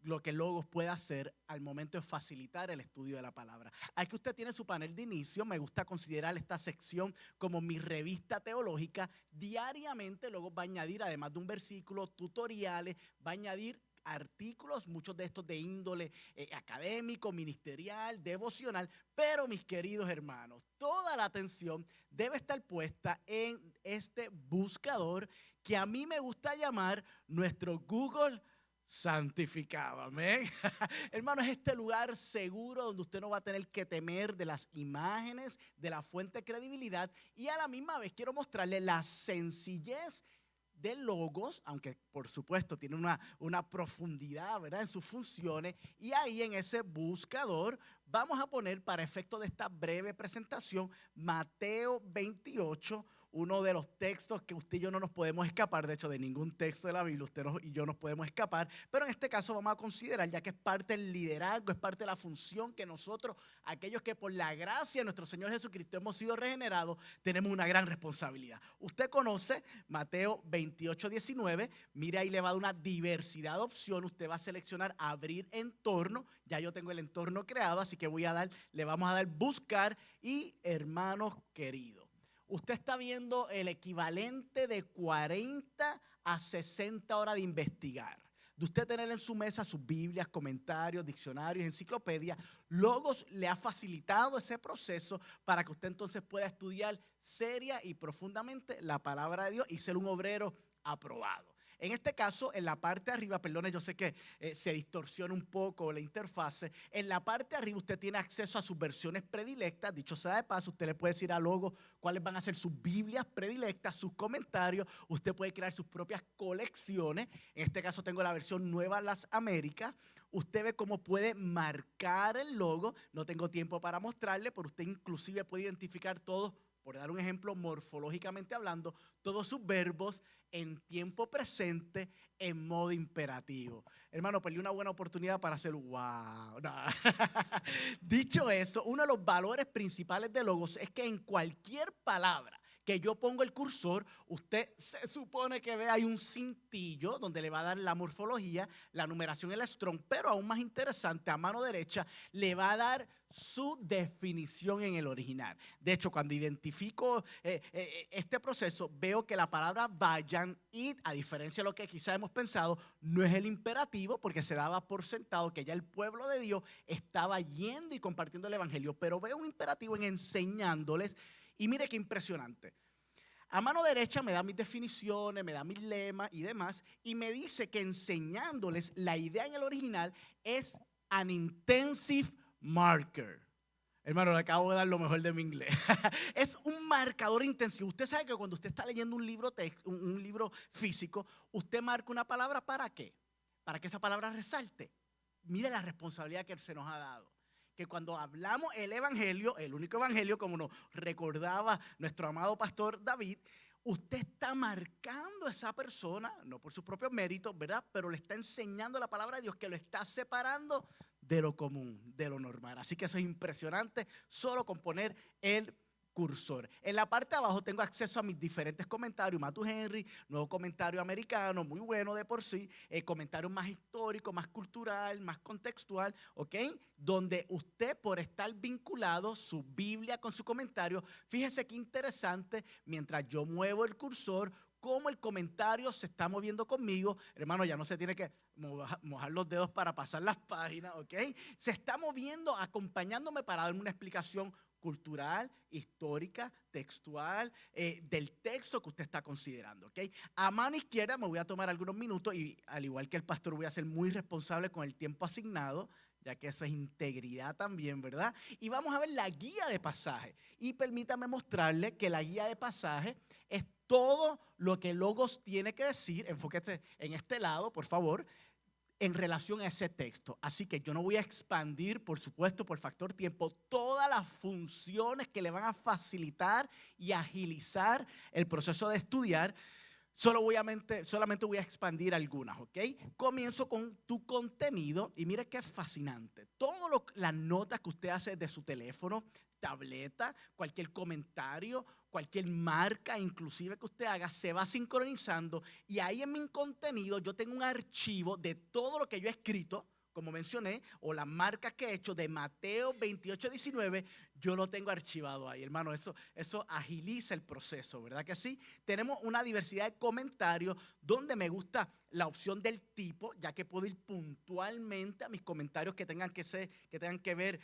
lo que Logos puede hacer al momento de facilitar el estudio de la palabra. Aquí usted tiene su panel de inicio. Me gusta considerar esta sección como mi revista teológica. Diariamente Logos va a añadir, además de un versículo, tutoriales, va a añadir artículos, muchos de estos de índole académico, ministerial, devocional. Pero, mis queridos hermanos, toda la atención debe estar puesta en este buscador que a mí me gusta llamar nuestro Google santificado, amén. Hermanos, es este lugar seguro donde usted no va a tener que temer de las imágenes, de la fuente de credibilidad, y a la misma vez quiero mostrarle la sencillez de Logos, aunque por supuesto tiene una profundidad, ¿verdad?, en sus funciones. Y ahí en ese buscador vamos a poner, para efecto de esta breve presentación, Mateo 28, uno de los textos que usted y yo no nos podemos escapar. De hecho, de ningún texto de la Biblia usted y yo nos podemos escapar, pero en este caso vamos a considerar, ya que es parte del liderazgo, es parte de la función que nosotros, aquellos que por la gracia de nuestro Señor Jesucristo hemos sido regenerados, tenemos una gran responsabilidad. Usted conoce Mateo 28, 19, mire, ahí le va a dar una diversidad de opciones. Usted va a seleccionar abrir entorno. Ya yo tengo el entorno creado, así que le vamos a dar buscar. Y, hermanos queridos, usted está viendo el equivalente de 40 a 60 horas de investigar, de usted tener en su mesa sus Biblias, comentarios, diccionarios, enciclopedias. Logos le ha facilitado ese proceso para que usted entonces pueda estudiar seria y profundamente la palabra de Dios y ser un obrero aprobado. En este caso, en la parte de arriba, perdone, yo sé que se distorsiona un poco la interfase. En la parte de arriba usted tiene acceso a sus versiones predilectas. Dicho sea de paso, usted le puede decir a Logos cuáles van a ser sus Biblias predilectas, sus comentarios. Usted puede crear sus propias colecciones. En este caso tengo la versión Nueva Las Américas. Usted ve cómo puede marcar el logo. No tengo tiempo para mostrarle, pero usted inclusive puede identificar todos, por dar un ejemplo, morfológicamente hablando, todos sus verbos en tiempo presente, en modo imperativo. Hermano, perdí una buena oportunidad para hacer wow. No. Dicho eso, uno de los valores principales de Logos es que en cualquier palabra que yo pongo el cursor, usted se supone que ve ahí un cintillo donde le va a dar la morfología, la numeración, el strong, pero aún más interesante, a mano derecha le va a dar su definición en el original. De hecho, cuando identifico este proceso, veo que la palabra vayan, id, a diferencia de lo que quizá hemos pensado, no es el imperativo, porque se daba por sentado que ya el pueblo de Dios estaba yendo y compartiendo el evangelio, pero veo un imperativo en enseñándoles. Y mire qué impresionante. A mano derecha me da mis definiciones, me da mis lemas y demás, y me dice que enseñándoles, la idea en el original es an intensive marker. Hermano, le acabo de dar lo mejor de mi inglés. Es un marcador intensivo. Usted sabe que cuando usted está leyendo un libro físico, usted marca una palabra, ¿para qué? Para que esa palabra resalte. Mire la responsabilidad que se nos ha dado. que cuando hablamos el evangelio, el único evangelio, como nos recordaba nuestro amado pastor David, usted está marcando a esa persona, no por sus propios méritos, ¿verdad? Pero le está enseñando la palabra de Dios, que lo está separando de lo común, de lo normal. Así que eso es impresionante, solo con poner el cursor. En la parte de abajo tengo acceso a mis diferentes comentarios, Matthew Henry, nuevo comentario americano, muy bueno de por sí, comentario más histórico, más cultural, más contextual, ¿ok? Donde usted, por estar vinculado su Biblia con su comentario, fíjese qué interesante, mientras yo muevo el cursor, cómo el comentario se está moviendo conmigo. Hermano, ya no se tiene que mojar los dedos para pasar las páginas, ¿ok? Se está moviendo, acompañándome para darme una explicación cultural, histórica, textual, del texto que usted está considerando, ¿ok? A mano izquierda me voy a tomar algunos minutos y al igual que el pastor voy a ser muy responsable con el tiempo asignado, ya que eso es integridad también, ¿verdad? Y vamos a ver la guía de pasaje. Y permítame mostrarle que la guía de pasaje es todo lo que Logos tiene que decir. Enfóquese en este lado, por favor, en relación a ese texto. Así que yo no voy a expandir, por supuesto, por factor tiempo, todas las funciones que le van a facilitar y agilizar el proceso de estudiar. Solamente voy a expandir algunas, ¿ok? Comienzo con tu contenido y mire qué fascinante. Todas las notas que usted hace de su teléfono, tableta, cualquier comentario, cualquier marca, inclusive que usted haga, se va sincronizando y ahí en mi contenido yo tengo un archivo de todo lo que yo he escrito, como mencioné, o las marcas que he hecho de Mateo 28:19, yo lo tengo archivado ahí, hermano. Eso agiliza el proceso, ¿verdad que sí? Tenemos una diversidad de comentarios donde me gusta la opción del tipo, ya que puedo ir puntualmente a mis comentarios que tengan que ver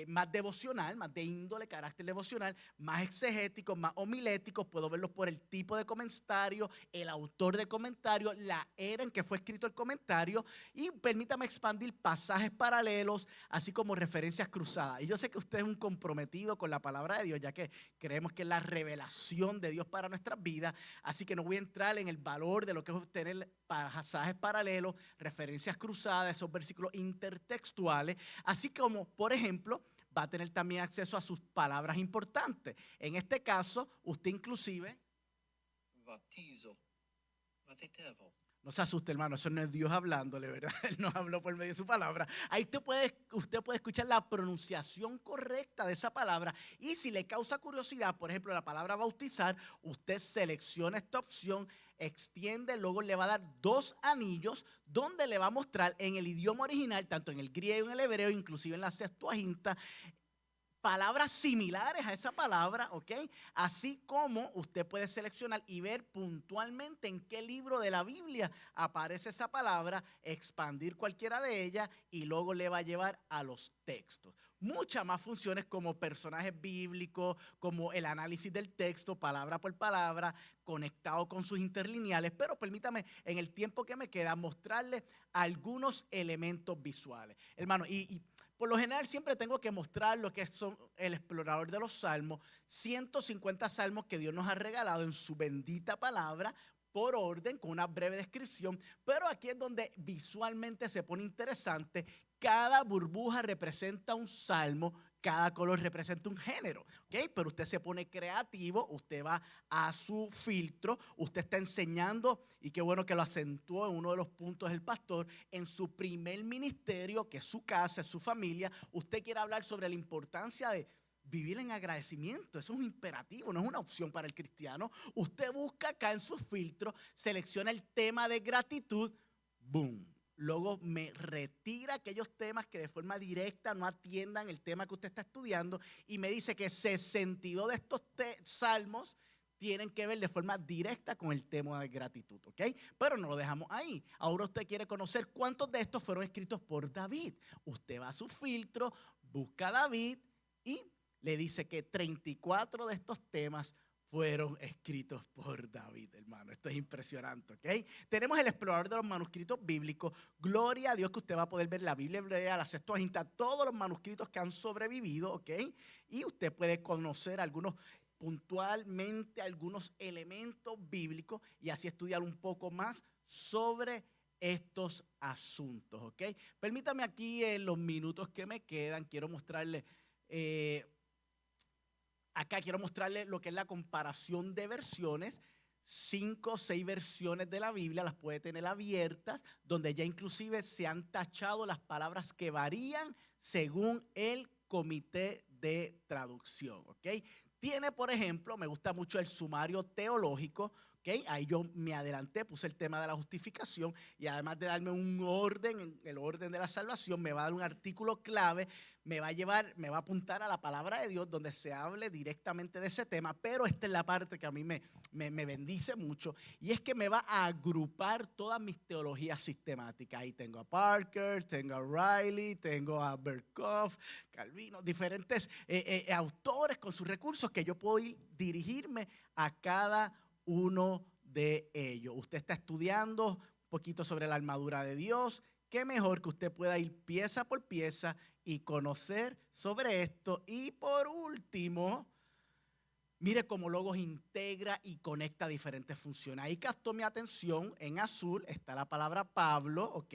más devocional, más de índole, carácter devocional, más exegéticos, más homiléticos. Puedo verlos por el tipo de comentario, el autor del comentario, la era en que fue escrito el comentario y permítame expandir pasajes paralelos, así como referencias cruzadas. Y yo sé que usted es un comprometido con la palabra de Dios, ya que creemos que es la revelación de Dios para nuestras vidas. Así que no voy a entrar en el valor de lo que es obtener pasajes paralelos, referencias cruzadas, esos versículos intertextuales, así como, por ejemplo, va a tener también acceso a sus palabras importantes. En este caso, usted inclusive Baptizo, batetevo. no se asuste, hermano, eso no es Dios hablándole, ¿verdad? Él nos habló por medio de su palabra. Ahí usted puede escuchar la pronunciación correcta de esa palabra y si le causa curiosidad, por ejemplo, la palabra bautizar, usted selecciona esta opción, extiende, luego le va a dar 2 anillos donde le va a mostrar en el idioma original, tanto en el griego, en el hebreo, inclusive en la Septuaginta, palabras similares a esa palabra, ¿ok? Así como usted puede seleccionar y ver puntualmente en qué libro de la Biblia aparece esa palabra, expandir cualquiera de ellas y luego le va a llevar a los textos. Muchas más funciones como personajes bíblicos, como el análisis del texto, palabra por palabra, conectado con sus interlineales, pero permítame en el tiempo que me queda mostrarles algunos elementos visuales. Hermano, y por lo general siempre tengo que mostrar lo que son el explorador de los salmos, 150 salmos que Dios nos ha regalado en su bendita palabra, por orden, con una breve descripción, pero aquí es donde visualmente se pone interesante. Cada burbuja representa un salmo, cada color representa un género, ¿ok? Pero usted se pone creativo, usted va a su filtro, usted está enseñando, y qué bueno que lo acentuó en uno de los puntos del pastor, en su primer ministerio, que es su casa, es su familia, usted quiere hablar sobre la importancia de vivir en agradecimiento. Eso es un imperativo, no es una opción para el cristiano. Usted busca acá en su filtro, selecciona el tema de gratitud, boom. Luego me retira aquellos temas que de forma directa no atiendan el tema que usted está estudiando y me dice que 62 de estos salmos tienen que ver de forma directa con el tema de gratitud, ¿ok? Pero no lo dejamos ahí. Ahora usted quiere conocer cuántos de estos fueron escritos por David. Usted va a su filtro, busca a David y le dice que 34 de estos temas fueron escritos por David, hermano. Esto es impresionante, ¿ok? Tenemos el explorador de los manuscritos bíblicos. Gloria a Dios que usted va a poder ver la Biblia hebrea, la Septuaginta, todos los manuscritos que han sobrevivido, ¿ok? Y usted puede conocer puntualmente algunos elementos bíblicos y así estudiar un poco más sobre estos asuntos, ¿ok? Permítame aquí en los minutos que me quedan, quiero mostrarle, quiero mostrarle lo que es la comparación de versiones. 5 o 6 versiones de la Biblia las puede tener abiertas, donde ya inclusive se han tachado las palabras que varían según el comité de traducción, ¿ok? Tiene, por ejemplo, me gusta mucho el sumario teológico, ¿ok? Ahí yo me adelanté, puse el tema de la justificación y además de darme un orden, el orden de la salvación, me va a dar un artículo clave, me va a apuntar a la palabra de Dios donde se hable directamente de ese tema, pero esta es la parte que a mí me bendice mucho y es que me va a agrupar todas mis teologías sistemáticas. Ahí tengo a Parker, tengo a Riley, tengo a Berkhoff, Calvino, diferentes autores con sus recursos que yo puedo dirigirme a cada uno de ellos. Usted está estudiando un poquito sobre la armadura de Dios. Qué mejor que usted pueda ir pieza por pieza y conocer sobre esto. Y por último, mire cómo Logos integra y conecta diferentes funciones. Ahí captó mi atención, en azul está la palabra Pablo, ¿ok?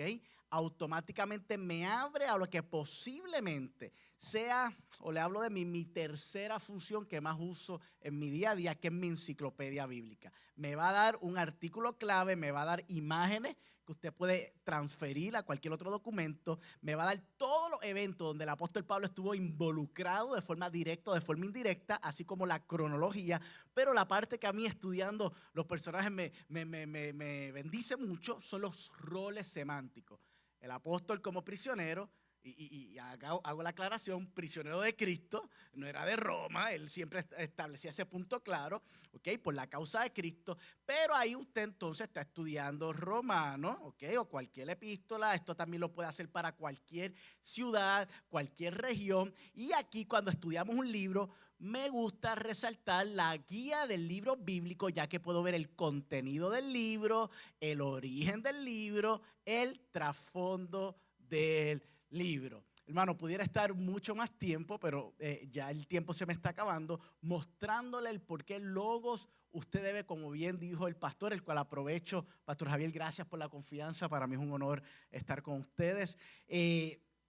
Automáticamente me abre a lo que posiblemente sea, o le hablo de mi tercera función que más uso en mi día a día, que es mi enciclopedia bíblica. Me va a dar un artículo clave, me va a dar imágenes que usted puede transferir a cualquier otro documento, me va a dar todos los eventos donde el apóstol Pablo estuvo involucrado de forma directa o de forma indirecta, así como la cronología, pero la parte que a mí estudiando los personajes me bendice mucho son los roles semánticos. El apóstol como prisionero, y hago la aclaración, prisionero de Cristo, no era de Roma, él siempre establecía ese punto claro, ¿ok? Por la causa de Cristo, pero ahí usted entonces está estudiando Romano, ¿ok? O cualquier epístola, esto también lo puede hacer para cualquier ciudad, cualquier región, y aquí cuando estudiamos un libro, me gusta resaltar la guía del libro bíblico, ya que puedo ver el contenido del libro, el origen del libro, el trasfondo del libro. Hermano, pudiera estar mucho más tiempo, pero ya el tiempo se me está acabando, mostrándole el por qué Logos usted debe, como bien dijo el pastor, el cual aprovecho. Pastor Javier, gracias por la confianza, para mí es un honor estar con ustedes.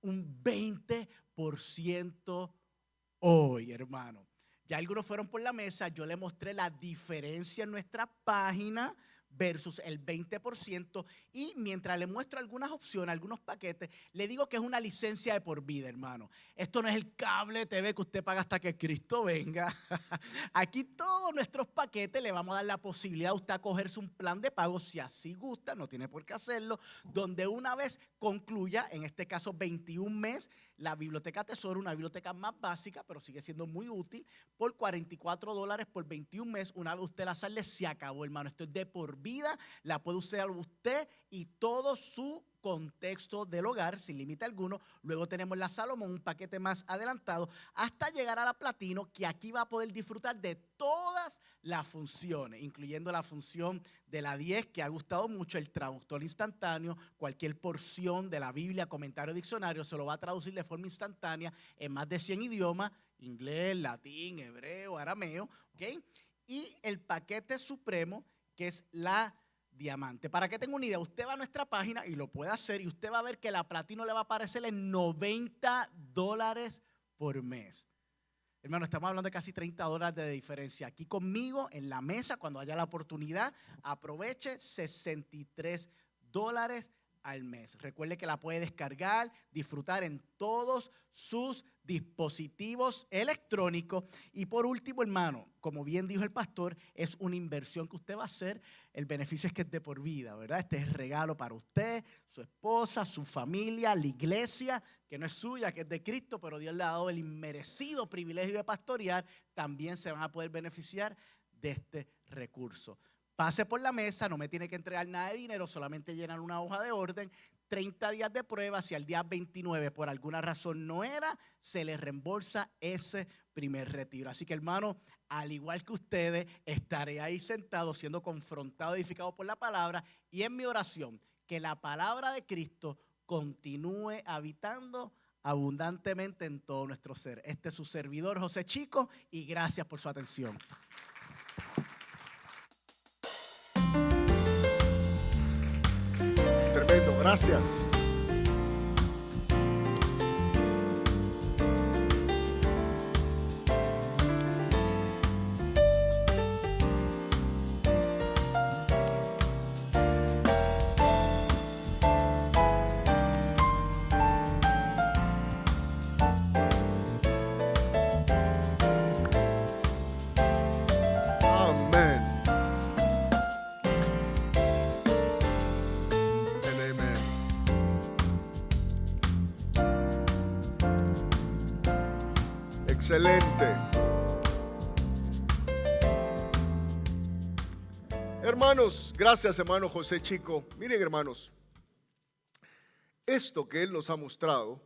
Un 20% hoy, hermano. Ya algunos fueron por la mesa, yo le mostré la diferencia en nuestra página versus el 20%, y mientras le muestro algunas opciones, algunos paquetes, le digo que es una licencia de por vida, hermano. Esto no es el cable TV que usted paga hasta que Cristo venga. Aquí todos nuestros paquetes le vamos a dar la posibilidad a usted a cogerse un plan de pago si así gusta, no tiene por qué hacerlo, donde una vez concluya, en este caso 21 meses, la Biblioteca Tesoro, una biblioteca más básica, pero sigue siendo muy útil, por $44 por 21 meses. Una vez usted la sale, se acabó, hermano. Esto es de por vida, la puede usar usted y todo su contexto del hogar sin límite alguno. Luego tenemos la Salomón, un paquete más adelantado, hasta llegar a la Platino, que aquí va a poder disfrutar de todas las funciones, incluyendo la función de la 10, que ha gustado mucho, el traductor instantáneo. Cualquier porción de la Biblia, comentario, diccionario, se lo va a traducir de forma instantánea en más de 100 idiomas, inglés, latín, hebreo, arameo, ¿ok? Y el paquete supremo, que es la diamante. Para que tenga una idea, usted va a nuestra página y lo puede hacer, y usted va a ver que la Platino le va a aparecer en $90 por mes. Hermano, estamos hablando de casi $30 de diferencia. Aquí conmigo en la mesa, cuando haya la oportunidad, aproveche, $63 al mes. Recuerde que la puede descargar, disfrutar en todos sus dispositivos electrónicos. Y por último, hermano, como bien dijo el pastor, es una inversión que usted va a hacer. El beneficio es que es de por vida, ¿verdad? Este es el regalo para usted, su esposa, su familia, la iglesia, que no es suya, que es de Cristo, pero Dios le ha dado el inmerecido privilegio de pastorear. También se van a poder beneficiar de este recurso. Pase por la mesa, no me tiene que entregar nada de dinero, solamente llenan una hoja de orden, 30 días de prueba. Si al día 29 por alguna razón no era, se le reembolsa ese primer retiro. Así que, hermano, al igual que ustedes, estaré ahí sentado siendo confrontado, edificado por la palabra, y en mi oración, que la palabra de Cristo continúe habitando abundantemente en todo nuestro ser. Este es su servidor, José Chico, y gracias por su atención. Tremendo. Gracias. Amén. And amen. Excelente. Hermanos, gracias hermano José Chico. Miren hermanos, esto que él nos ha mostrado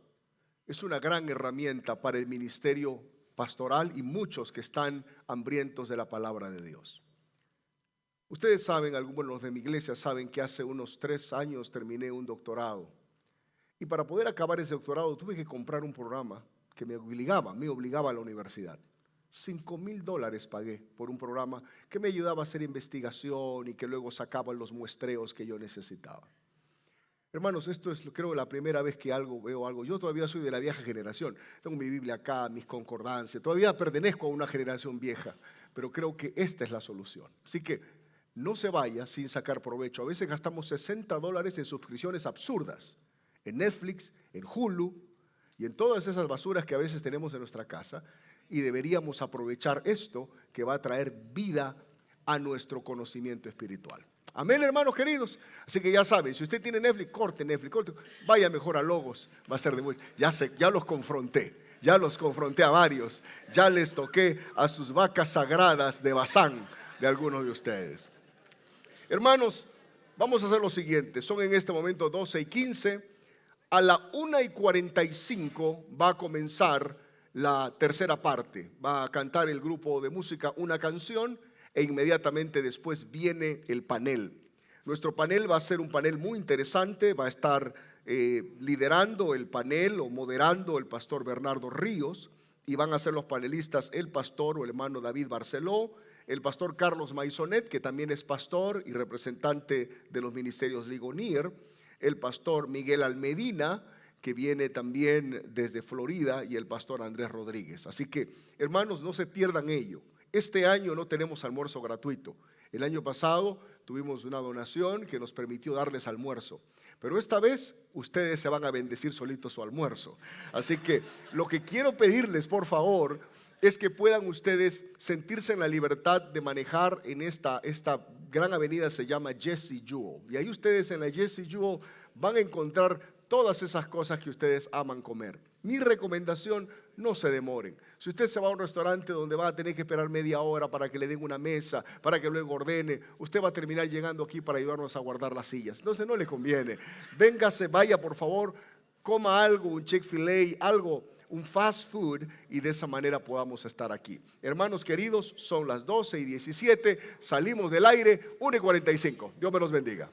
es una gran herramienta para el ministerio pastoral y muchos que están hambrientos de la palabra de Dios. Ustedes saben, algunos de mi iglesia saben que hace unos 3 años terminé un doctorado. Y para poder acabar ese doctorado tuve que comprar un programa que me obligaba a la universidad. $5,000 pagué por un programa que me ayudaba a hacer investigación y que luego sacaban los muestreos que yo necesitaba. Hermanos, esto es creo la primera vez que veo algo. Yo todavía soy de la vieja generación. Tengo mi Biblia acá, mis concordancias. Todavía pertenezco a una generación vieja, pero creo que esta es la solución. Así que no se vaya sin sacar provecho. A veces gastamos $60 en suscripciones absurdas, en Netflix, en Hulu y en todas esas basuras que a veces tenemos en nuestra casa. Y deberíamos aprovechar esto que va a traer vida a nuestro conocimiento espiritual. Amén, hermanos queridos. Así que ya saben, si usted tiene Netflix, corte Netflix, vaya mejor a Logos, va a ser de mucho. Ya los confronté a varios, ya les toqué a sus vacas sagradas de Bazán de algunos de ustedes. Hermanos, vamos a hacer lo siguiente, son en este momento 12:15, a la 1:45 va a comenzar la tercera parte, va a cantar el grupo de música una canción e inmediatamente después viene el panel. Nuestro panel va a ser un panel muy interesante, va a estar liderando el panel o moderando el pastor Bernardo Ríos y van a ser los panelistas el pastor o el hermano David Barceló, el pastor Carlos Maisonet, que también es pastor y representante de los ministerios Ligonier, el pastor Miguel Almedina, que viene también desde Florida, y el pastor Andrés Rodríguez. Así que, hermanos, no se pierdan ello. Este año no tenemos almuerzo gratuito. El año pasado tuvimos una donación que nos permitió darles almuerzo. Pero esta vez ustedes se van a bendecir solitos su almuerzo. Así que lo que quiero pedirles, por favor, es que puedan ustedes sentirse en la libertad de manejar en esta gran avenida, se llama Jesse Jewell. Y ahí ustedes en la Jesse Jewell van a encontrar todas esas cosas que ustedes aman comer. Mi recomendación, no se demoren. Si usted se va a un restaurante donde va a tener que esperar media hora para que le den una mesa, para que luego ordene, usted va a terminar llegando aquí para ayudarnos a guardar las sillas. Entonces no le conviene. Véngase, vaya por favor, coma algo, un Chick-fil-A, algo, un fast food, y de esa manera podamos estar aquí. Hermanos queridos, son las 12:17, salimos del aire, 1:45. Dios me los bendiga.